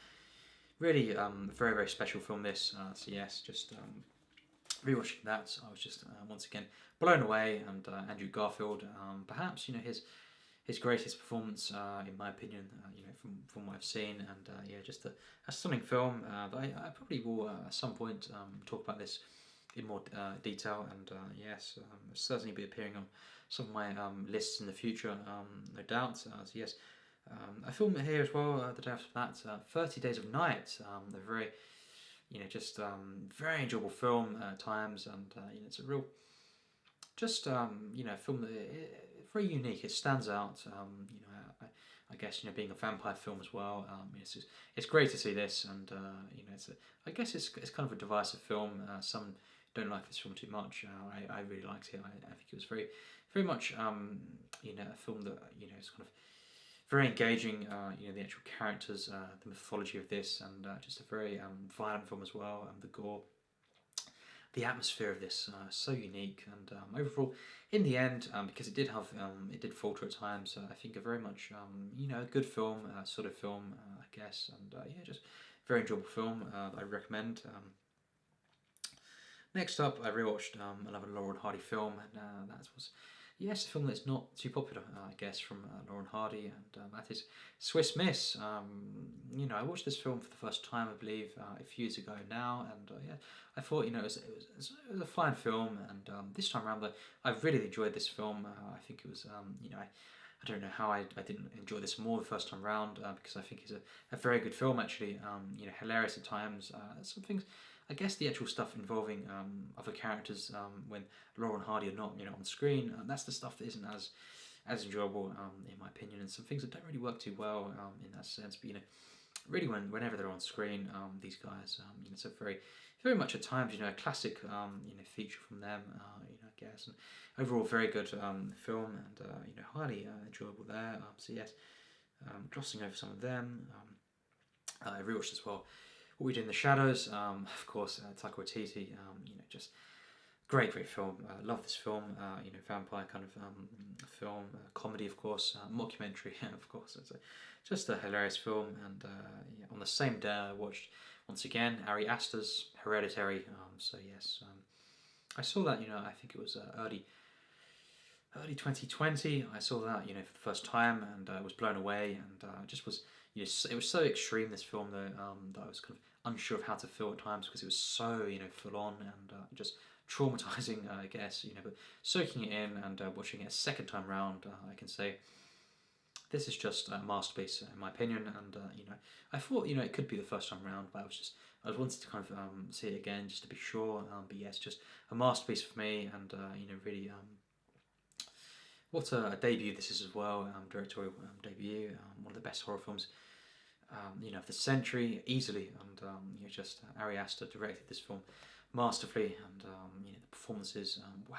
really very, very special film. This, so yes, just rewatching that, I was just once again blown away. And Andrew Garfield, perhaps his greatest performance, in my opinion, from what I've seen, and just a stunning film. But I probably will at some point talk about this in more detail, and yes, certainly be appearing on some of my lists in the future, no doubt. So yes, I filmed it here as well the day after that. 30 Days of Night, a very, just very enjoyable film at times, and it's a real, just film that very unique. It stands out. I guess being a vampire film as well. It's great to see this, and I guess it's kind of a divisive film. Some don't like this film too much. I really liked it. I think it was very, very much a film that is kind of very engaging. The actual characters, the mythology of this, and just a very violent film as well. The gore, the atmosphere of this, so unique, and overall, in the end, because it did falter at times. I think a very much a good film, sort of film, I guess, and just very enjoyable film. I recommend. Next up, I rewatched another Laurel and Hardy film, and that was, yes, a film that's not too popular, I guess, from Laurel and Hardy, and that is Swiss Miss. I watched this film for the first time, I believe, a few years ago now, and I thought, it was a fine film, and this time around, I really enjoyed this film. I think it was, I don't know how I didn't enjoy this more the first time round, because I think it's a very good film, actually. Hilarious at times. Some things, I guess the actual stuff involving other characters, when Laurel and Hardy are not on screen, that's the stuff that isn't as enjoyable, in my opinion, and some things that don't really work too well in that sense. But really whenever they're on screen, these guys, it's a very, very much at times a classic feature from them, I guess, and overall very good film, and highly enjoyable there. So yes, glossing over some of them, I rewatched as well What We Do in the Shadows, of course, Taika Waititi, just great film. Love this film. Vampire kind of film, comedy, of course, mockumentary, of course. It's just a hilarious film. And on the same day, I watched once again Ari Aster's Hereditary. So yes, I saw that. I think it was early 2020. I saw that for the first time, and I was blown away, and just was. It was so extreme, this film, though, that I was kind of unsure of how to feel at times, because it was so full on, and just traumatizing, I guess. But soaking it in and watching it a second time round, I can say this is just a masterpiece in my opinion. And I thought it could be the first time round, but I wanted to kind of see it again just to be sure. But yes, just a masterpiece for me, and really. What a debut this is as well, directorial debut, one of the best horror films, of the century, easily, and just Ari Aster directed this film masterfully, and the performances, wow,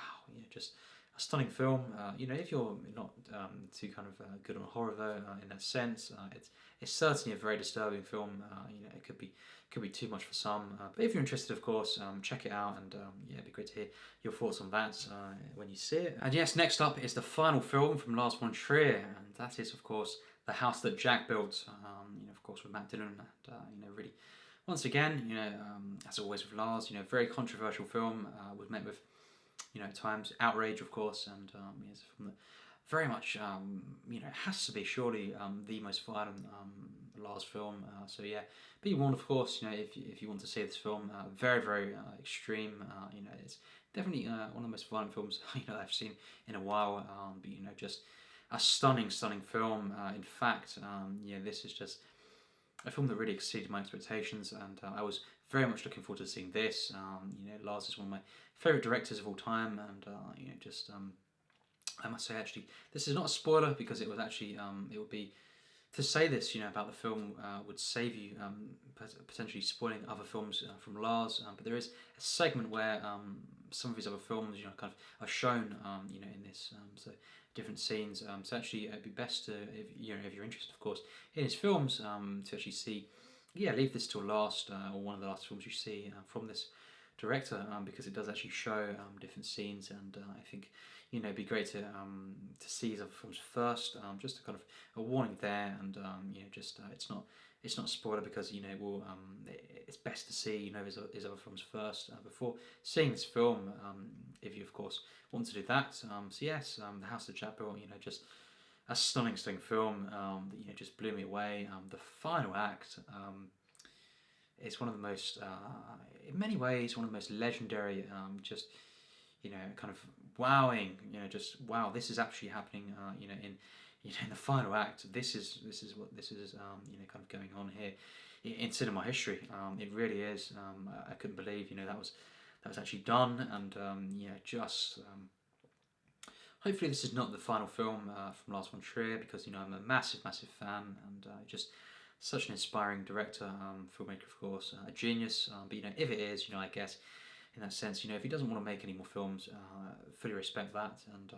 just stunning film. You know, if you're not too kind of good on horror though, in that sense, it's certainly a very disturbing film. You know, it could be too much for some. But if you're interested, of course, check it out, and yeah, it'd be great to hear your thoughts on that when you see it. And yes, next up is the final film from Lars von Trier, and that is, of course, The House That Jack Built. You know, of course, with Matt Dillon, and you know, really, once again, you know, as always with Lars, you know, very controversial film. Was met with, you know, at times outrage, of course, and it's from the very much, you know, it has to be surely the most violent Lars film. So yeah, be warned, of course, you know, if you want to see this film, very very extreme. You know, it's definitely one of the most violent films you know I've seen in a while. But you know, just a stunning film. In fact, yeah, this is just a film that really exceeded my expectations, and I was very much looking forward to seeing this. You know, Lars is one of my favourite directors of all time, and you know, just I must say, actually, this is not a spoiler because it was actually it would be to say this, you know, about the film would save you potentially spoiling other films from Lars. But there is a segment where some of his other films, you know, kind of are shown, you know, in this. So different scenes. So actually, it'd be best to, if you know, if you're interested, of course, in his films, to actually see, yeah, leave this till last or one of the last films you see from this director, because it does actually show different scenes, and I think, you know, it'd be great to see his other films first, just to kind of a warning there, and you know, just it's not a spoiler because, you know, it's best to see, you know, his other films first before seeing this film, if you of course want to do that. So yes, The House of Jack Built, you know, just a stunning film that, you know, just blew me away. The final act. It's one of the most, in many ways, one of the most legendary, just, you know, kind of wowing, you know, just wow, this is actually happening, you know, in the final act. This is what this is, you know, kind of going on here in cinema history. It really is. I couldn't believe, you know, that was actually done, and yeah, just. Hopefully this is not the final film from Lars von Trier, because, you know, I'm a massive fan, and just such an inspiring director, filmmaker, of course, a genius. But, you know, if it is, you know, I guess in that sense, you know, if he doesn't want to make any more films, fully respect that, and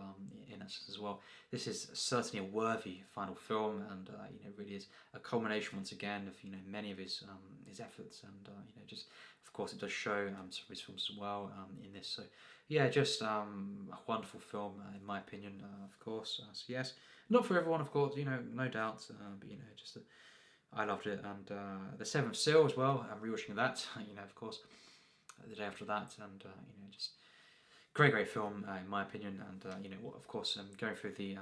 in that sense as well, this is certainly a worthy final film, and you know, really is a culmination once again of, you know, many of his efforts, and you know, just of course it does show some of his films as well in this. So yeah, just a wonderful film in my opinion, of course. So yes, not for everyone, of course, you know, no doubt, but, you know, just I loved it, and The Seventh Seal as well. I'm rewatching that, you know, of course, the day after that, and you know, just great film in my opinion, and you know, of course, going through the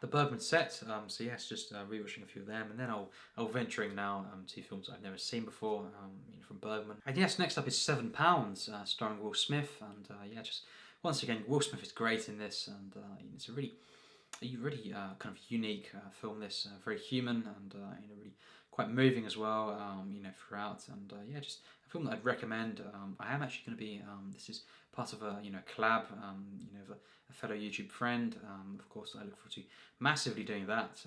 Bergman set. So yes, just rewatching a few of them, and then I'll venturing now to films I've never seen before, you know, from Bergman. And yes, next up is £7, starring Will Smith, and yeah, just once again, Will Smith is great in this, and it's a really kind of unique film. This very human, and you know, really quite moving as well. You know, throughout, and yeah, just a film that I'd recommend. I am actually going to be. This is part of a, you know, collab. You know, with a fellow YouTube friend. Of course, I look forward to massively doing that.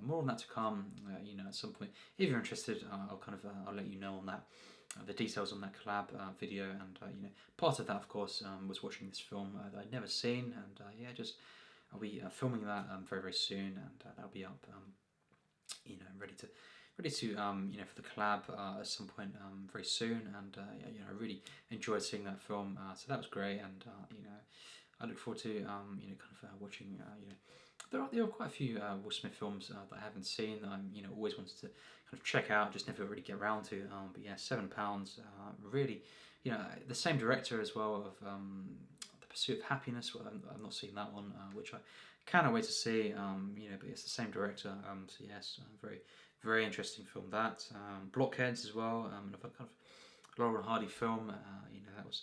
More on that to come. You know, at some point, if you're interested, I'll let you know on that. The details on that collab video, and you know, part of that, of course, was watching this film that I'd never seen, and yeah, just. I'll be filming that very soon, and that'll be up, you know, ready to you know, for the collab at some point very soon, and yeah, you know, I really enjoyed seeing that film, so that was great, and you know, I look forward to you know, kind of watching, you know, there are quite a few Will Smith films that I haven't seen that I'm, you know, always wanted to kind of check out, just never really get around to, but yeah, £7, really, you know, the same director as well of Pursuit of Happiness. Well, I've not seen that one, which I cannot wait to see. You know, but it's the same director. So yes, very interesting film. That Blockheads as well. Another kind of Laurel and Hardy film. You know, that was,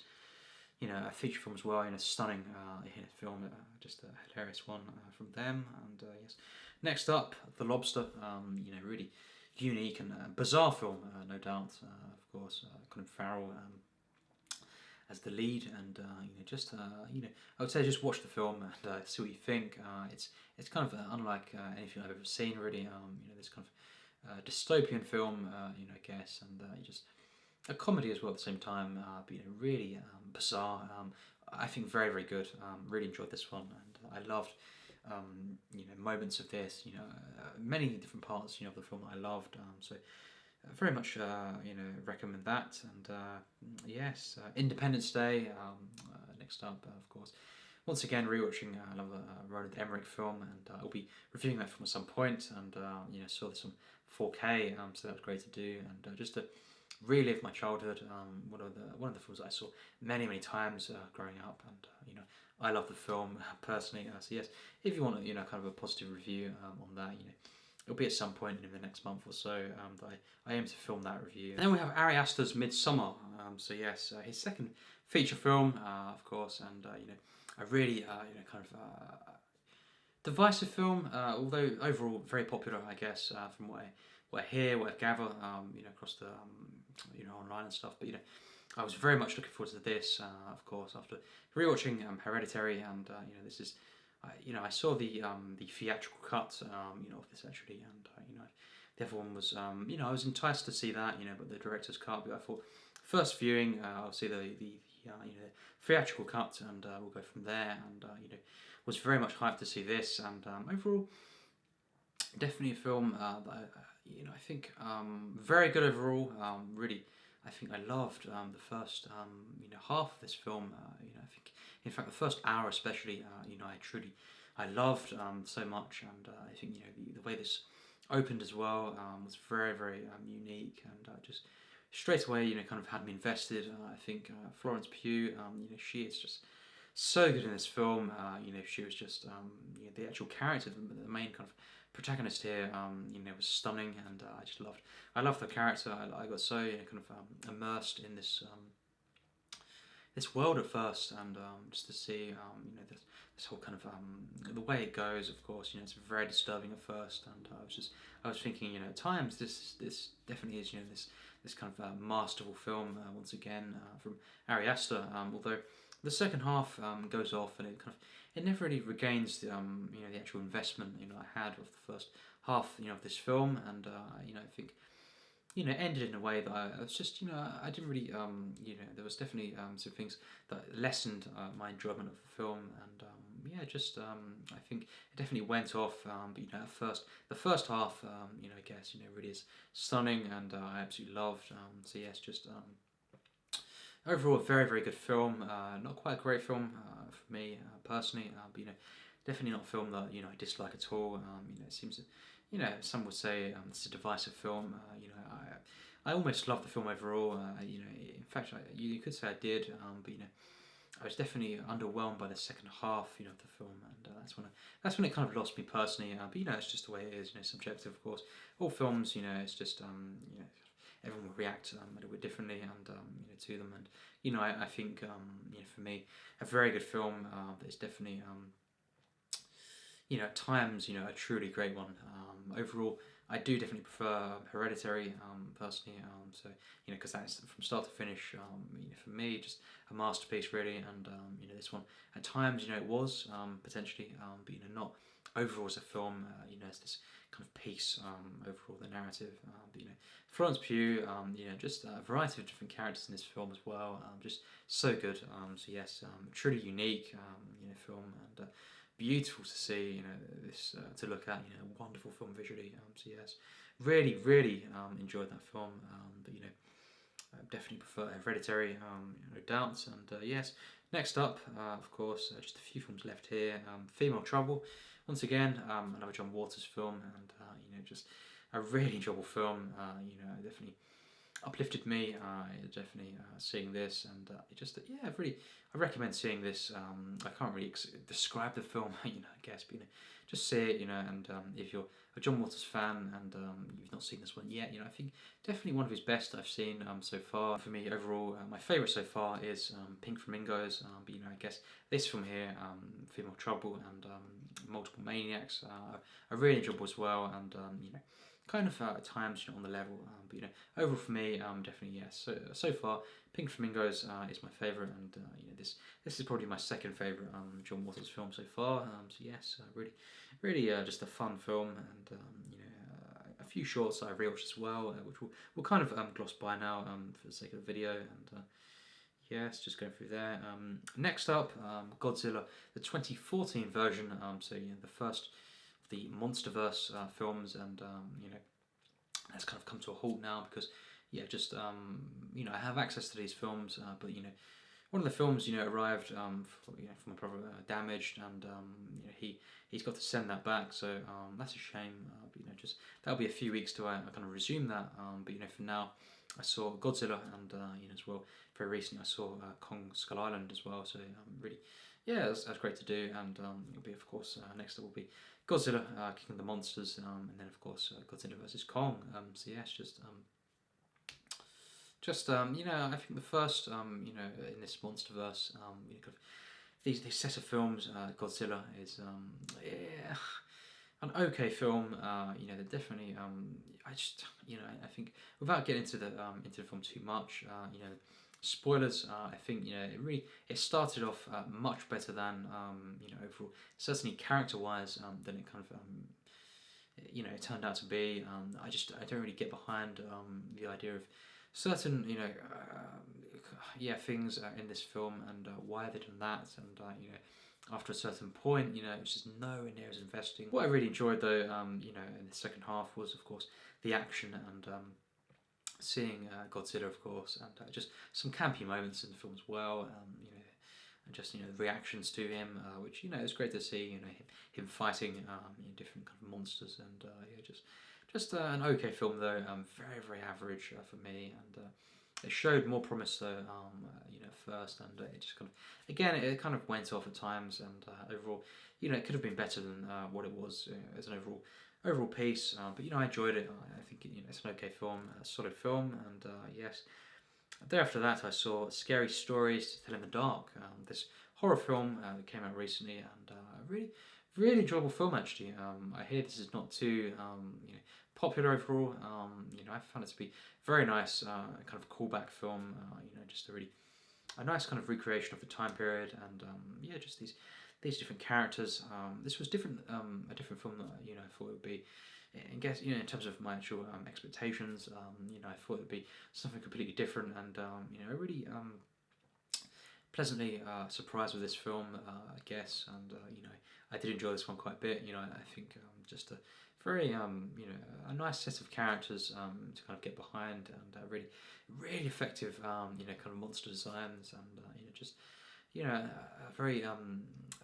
you know, a feature film as well. You know, stunning film. Just a hilarious one from them. And yes, next up, The Lobster. You know, really unique and bizarre film, no doubt. Of course, Colin Farrell. As the lead, and you know, just you know, I would say just watch the film and see what you think. It's kind of unlike anything I've ever seen, really. You know, this kind of dystopian film, you know, I guess, and just a comedy as well at the same time. But you know, really bizarre. I think very, very good. Really enjoyed this one, and I loved, moments of this. Many different parts, of the film that I loved. So very much, recommend that. And yes, Independence Day. Next up, of course. Once again, rewatching another Roland Emmerich film, and I'll be reviewing that film at some point. And saw this on 4K, so that was great to do, and just to relive my childhood. One of the films that I saw many, many times growing up, and I love the film personally. So yes, if you want kind of a positive review on that, it'll be at some point in the next month or so that I aim to film that review. And then we have Arias Mid-Summer. So yes, his second feature film, of course, and a really kind of divisive film, although overall very popular, I guess, from what I hear, what I gather, across the online and stuff. But I was very much looking forward to this, of course, after rewatching Hereditary, and this is, I saw the theatrical cut, of this actually, and the other one was, I was enticed to see that, but the director's cut. But I thought, first viewing, I'll see the theatrical cut, and we'll go from there. And was very much hyped to see this, and overall, definitely a film that I think very good overall. Really, I think I loved the first half of this film. I think, in fact, the first hour especially. I loved so much, and I think the way this opened as well was very, very unique, and just straight away kind of had me invested. I think Florence Pugh, she is just so good in this film. She was just the actual character, the main kind of protagonist here, was stunning, and I loved the character. I got so kind of immersed in this world at first, and just to see this whole kind of the way it goes. Of course, it's very disturbing at first, and I was thinking, at times this definitely is this kind of masterful film once again from Arias. Although the second half goes off, and it never really regains the the actual investment I had of the first half of this film, and I think ended in a way that I was just I didn't really there was definitely some things that lessened my enjoyment of the film, and I think it definitely went off, but at the first half I guess really is stunning, and I absolutely loved. So yes, just overall, a very, very good film. Not quite a great film for me personally, but definitely not a film that I dislike at all. It seems that some would say it's a divisive film. I almost loved the film overall. In fact, you could say I did, but I was definitely underwhelmed by the second half, of the film, and that's when it kind of lost me personally. But it's just the way it is. Subjective, of course. All films, it's just everyone will react a little bit differently, and to them, and I think for me, a very good film that is definitely at times a truly great one. Overall, I do definitely prefer Hereditary personally, so because that's from start to finish, for me, just a masterpiece really, and this one at times it was potentially, but not overall as a film. It's this kind of piece overall, the narrative. But Florence Pugh, just a variety of different characters in this film as well. Just so good. So yes, truly unique film, and beautiful to see. This to look at. Wonderful film visually. So yes, really, really enjoyed that film. But I definitely prefer Hereditary, no doubts. And yes, next up, of course, just a few films left here. Female Trouble. Once again, another John Waters film, and just a really enjoyable film. Definitely uplifted me. Definitely seeing this, and I recommend seeing this. I can't really describe the film, I guess, but just see it, and if you're a John Waters fan and you've not seen this one yet, I think definitely one of his best I've seen so far. For me, overall, my favourite so far is Pink Flamingos, but I guess this film here, Female Trouble and Multiple Maniacs, are really enjoyable as well, and kind of at times on the level, but overall for me, definitely yes. So far, Pink Flamingos is my favourite, and this is probably my second favourite John Waters film so far. So yes, really just a fun film, and a few shorts that I've rewatched as well, which we'll kind of gloss by now for the sake of the video, and yes, just going through there. Next up, Godzilla, the 2014 version. So the first of the MonsterVerse films, and that's kind of come to a halt now because just I have access to these films, but one of the films arrived from my brother damaged, and he's got to send that back, so that's a shame. But just that'll be a few weeks till I kind of resume that. But for now, I saw Godzilla, and as well very recently I saw Kong Skull Island as well. So really, that's great to do, and it'll be of course next up will be Godzilla, King of the Monsters, and then of course Godzilla versus Kong. So it's just I think the first in this MonsterVerse kind of these set of films, Godzilla is an okay film. They're definitely I think without getting into the film too much, spoilers. I think it started off much better than overall, certainly character wise, than it kind of it turned out to be. I don't really get behind the idea of certain things in this film, and why they've done that, and after a certain point it's just nowhere near as investing. What I really enjoyed though in the second half was of course the action, and seeing Godzilla of course, and just some campy moments in the film as well, and just the reactions to him, which it's great to see him fighting different kind of monsters, and just an okay film though, very very average for me, and it showed more promise though first, and it just kind of again it kind of went off at times, and overall it could have been better than what it was as an overall piece, but I enjoyed it. I think it's an okay film, a solid film, and yes. Thereafter that I saw Scary Stories to Tell in the Dark, this horror film that came out recently, and really enjoyable film actually. I hear this is not too popular overall. I found it to be very nice, kind of callback film. Just a nice kind of recreation of the time period, and just these different characters. This was different, a different film that I thought it would be. I guess in terms of my actual expectations, I thought it would be something completely different, and really pleasantly surprised with this film, I guess, and I did enjoy this one quite a bit. I think just a very a nice set of characters to kind of get behind, and really effective kind of monster designs, and just a very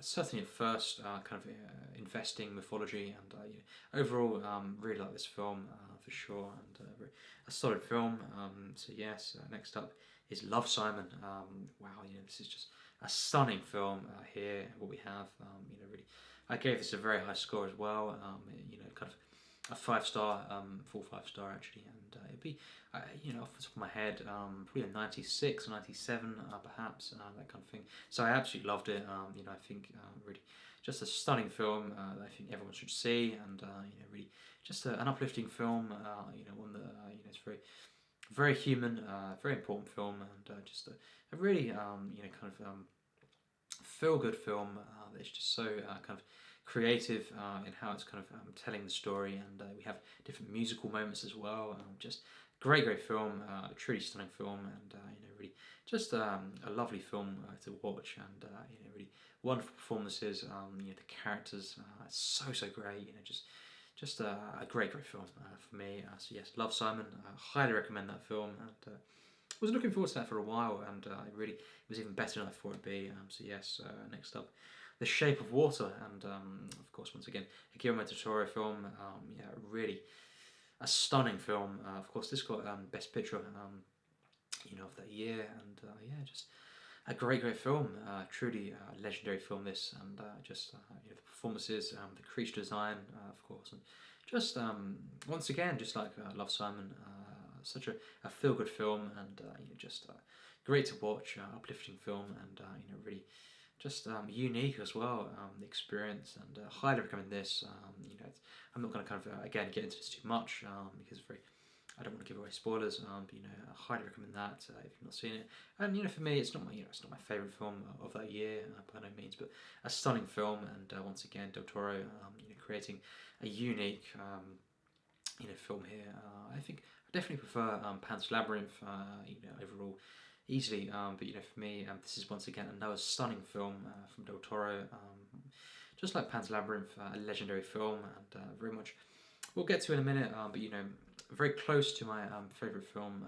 certainly at first kind of investing mythology, and overall really like this film for sure, and a solid film. So yes, next up is Love, Simon. Wow, this is just a stunning film here. What we have, really, I gave this a very high score as well. Kind of a 5-star, full 5-star actually, and it'd be, off the top of my head, probably a 96, 97, perhaps, that kind of thing. So I absolutely loved it. I think really just a stunning film that I think everyone should see, and really just an uplifting film. One that is very, very human, very important film, and just a really kind of feel-good film that's just so kind of creative in how it's kind of telling the story, and we have different musical moments as well. Just great film, a truly stunning film, and really just a lovely film to watch, and really wonderful performances. The characters so great. Just a great film for me. So yes, Love, Simon. Highly recommend that film, and was looking forward to that for a while, and it was even better than I thought it'd be. So yes, next up, The Shape of Water, and of course once again a Guillermo del Toro film. Really a stunning film. Of course this got Best Picture of that year, and just a great film. Truly legendary film this, and the performances, the creature design, of course, and just once again just like Love, Simon. Such a feel-good film, and just great to watch, uplifting film, and really just unique as well, the experience, and highly recommend this. I'm not going to kind of again get into this too much because I don't want to give away spoilers, but I highly recommend that if you've not seen it. And for me, it's not my favourite film of that year by no means, but a stunning film, and once again Del Toro creating a unique film here. I think I definitely prefer Panzer Labyrinth. Overall, easily. But for me, this is once again another stunning film from Del Toro. Just like Panzer Labyrinth, a legendary film, and very much we'll get to in a minute. But very close to my favourite film,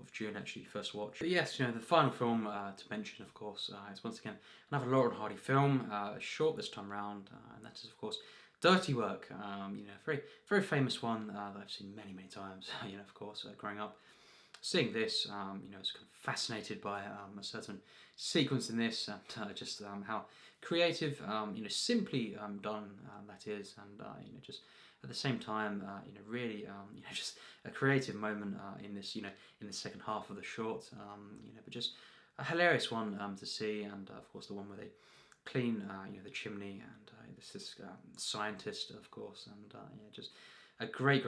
of June actually, first watch. But yes, the final film to mention, of course, is once again another Laurel and Hardy film, short this time round, and that is of course Dirty Work. Very very famous one that I've seen many times. Of course, growing up, seeing this, I was kind of fascinated by a certain sequence in this, and just how creative, simply done that is, and just at the same time, really, just a creative moment in this, in the second half of the short, but just a hilarious one to see, and of course the one where they clean, the chimney, and this scientist, of course, and just a great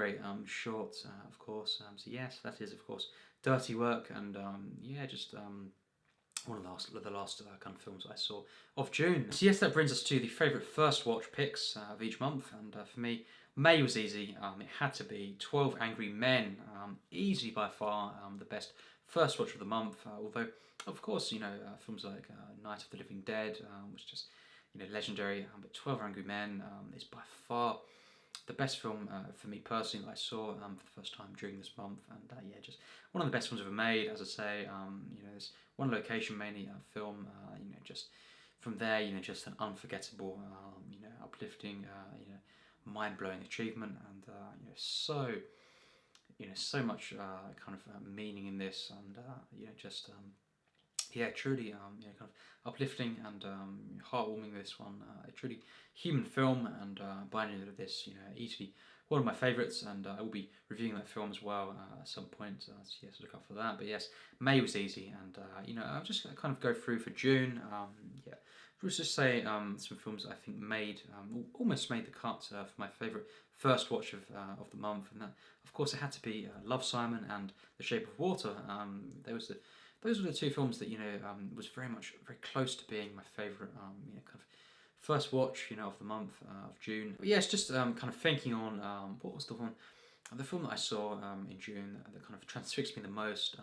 short, of course. So yes, that is of course Dirty Work, and just one of the last kind of films I saw of June. So yes, that brings us to the favourite first watch picks of each month, and for me, May was easy. It had to be 12 Angry Men, easily by far the best first watch of the month. Although, of course, films like Night of the Living Dead was just legendary. But 12 Angry Men is by far the best film for me personally that I saw for the first time during this month, and just one of the best ones ever made. As I say, there's one location mainly film. Just from there, just an unforgettable, uplifting, mind-blowing achievement, and so much kind of meaning in this, and truly kind of uplifting and heartwarming. This one, a truly human film, and by the end of this, easily one of my favourites, and I will be reviewing that film as well at some point. So yes, look out for that. But yes, May was easy, and I'll just kind of go through for June. Let's just say some films that I think almost made the cut for my favourite first watch of the month, and that, of course, it had to be Love, Simon and The Shape of Water. Those were the two films that was very close to being my favourite kind of first watch of the month of June. But yes, just kind of thinking on what was the film that I saw in June that kind of transfixed me the most,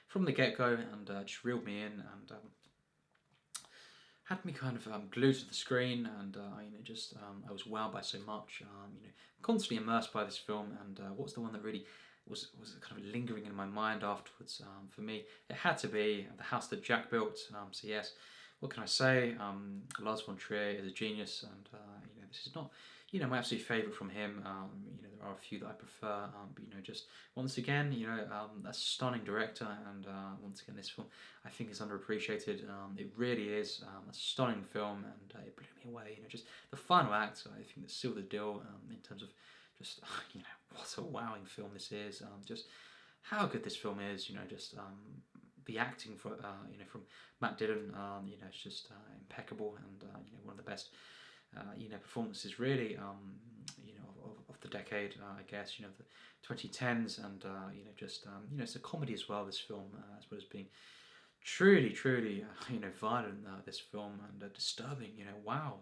from the get-go, and just reeled me in, and had me kind of glued to the screen, and I was wowed by so much. Constantly immersed by this film, and what's the one that really was kind of lingering in my mind afterwards? For me, it had to be The House That Jack Built. So yes, what can I say? Lars von Trier is a genius, and this is not my absolute favourite from him. There are a few that I prefer, but just once again, a stunning director, and once again, this film I think is underappreciated. It really is a stunning film, and it blew me away. Just the final act, I think, that sealed the deal in terms of just what a wowing film this is. Just how good this film is. Just the acting from Matt Dillon, it's just impeccable, and one of the best performances really of the decade, I guess, the 2010s, and it's a comedy as well, this film, as well as being truly violent, this film, and disturbing. Wow,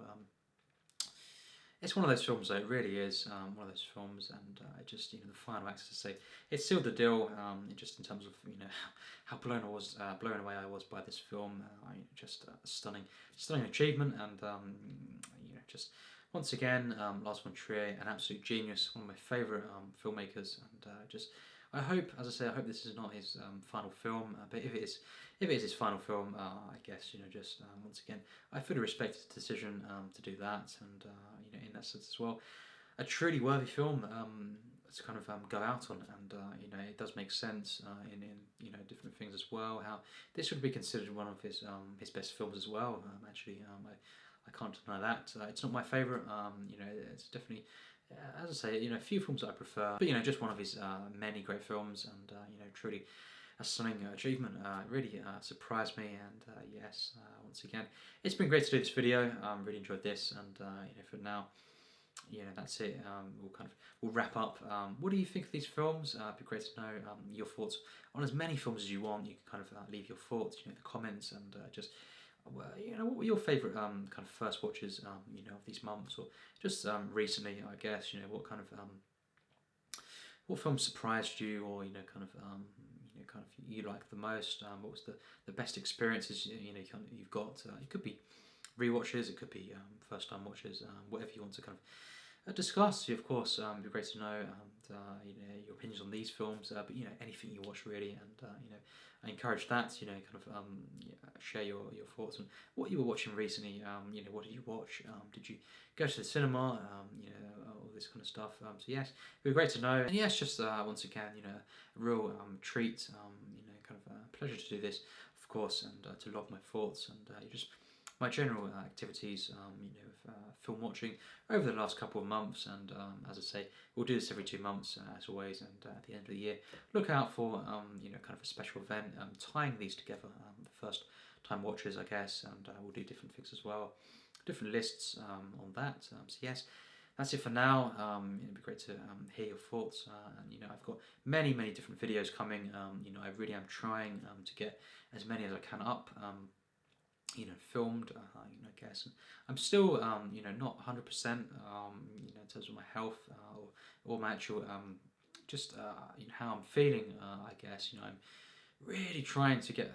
it's one of those films that it really is one of those films, and just the final act, to say, it sealed the deal. Just in terms of how blown away I was by this film. Just a stunning achievement, and just once again, Lars von Trier, an absolute genius, one of my favourite filmmakers, and I hope, as I say, this is not his final film, but if it is his final film, I guess once again, I fully respect his decision to do that, and in that sense as well, a truly worthy film to kind of go out on, and it does make sense in different things as well. How this would be considered one of his best films as well. Actually, I can't deny that. It's not my favourite. It's definitely, as I say, a few films that I prefer, but just one of his many great films, and truly a stunning achievement. Really surprised me, and yes, once again, it's been great to do this video. Really enjoyed this, and for now, that's it. We'll wrap up. What do you think of these films? It'd be great to know your thoughts on as many films as you want. You can kind of leave your thoughts, in the comments, and just what were your favourite kind of first watches, of these months, or just recently, I guess. What kind of what film surprised you, or kind of kind of you like the most. What was the best experiences you've got? It could be rewatches, it could be first time watches, whatever you want to kind of discuss. Of course, it'd be great to know your opinions on these films, but anything you watch really, and I encourage that. Share your thoughts on what you were watching recently. What did you watch? Did you go to the cinema? All this kind of stuff. So yes, it'd be great to know. And yes, just once again, a real treat. Kind of a pleasure to do this, of course, and to log my thoughts and just my general activities, with film watching over the last couple of months. And as I say, we'll do this every 2 months, as always. And at the end of the year, look out for kind of a special event, tying these together. The first time watches, I guess, and we'll do different things as well, different lists on that. So yes, that's it for now. It'd be great to hear your thoughts. And I've got many different videos coming. I really am trying to get as many as I can up. Filmed, I guess. I'm still, not 100%, in terms of my health or my actual, just, how I'm feeling, I guess. I'm really trying to get,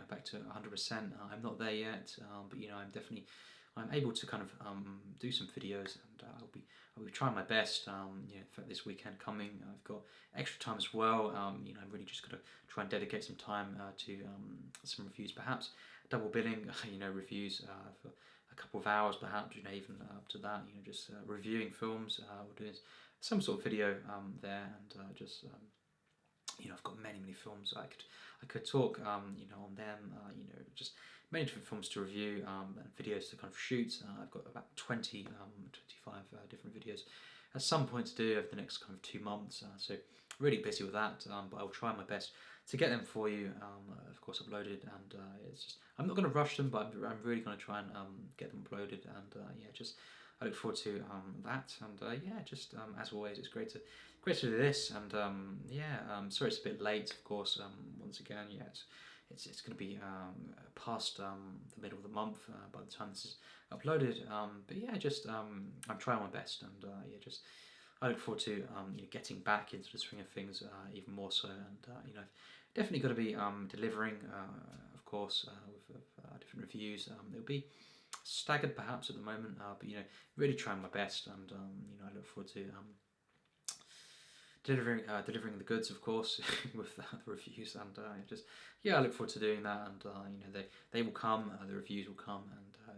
back to 100%. I'm not there yet, but, I'm able to kind of do some videos, and I'll be trying my best. For this weekend coming, I've got extra time as well. I'm really just gonna try and dedicate some time to some reviews, perhaps double billing, reviews for a couple of hours, perhaps, even up to that. Just reviewing films or doing some sort of video there, and just. I've got many films I could talk on them. Just many different films to review and videos to kind of shoot. I've got about 25 different videos at some point to do over the next kind of 2 months. So really busy with that, but I'll try my best to get them for you. Of course, uploaded, and it's just I'm not going to rush them, but I'm really going to try and get them uploaded. And I look forward to that. And as always, it's great to do this. And sorry it's a bit late, of course. Once again, it's going to be past the middle of the month by the time this is uploaded. I'm trying my best, and I look forward to getting back into the swing of things even more so. And I've definitely got to be delivering, of course, with different reviews. They'll be staggered perhaps at the moment, but really trying my best, and I look forward to delivering the goods, of course, with the reviews, and I look forward to doing that. And they will come, the reviews will come, and I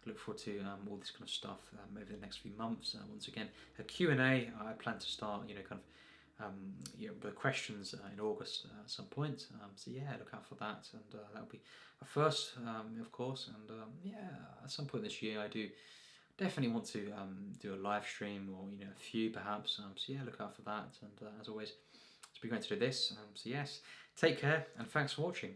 look forward to all this kind of stuff over the next few months. Once again, a Q&A. I plan to start the questions in August at some point. Look out for that, and that'll be a first, of course. And at some point this year, I do definitely want to do a live stream, or a few perhaps. Look out for that. And as always, it's been great to do this. Take care, and thanks for watching.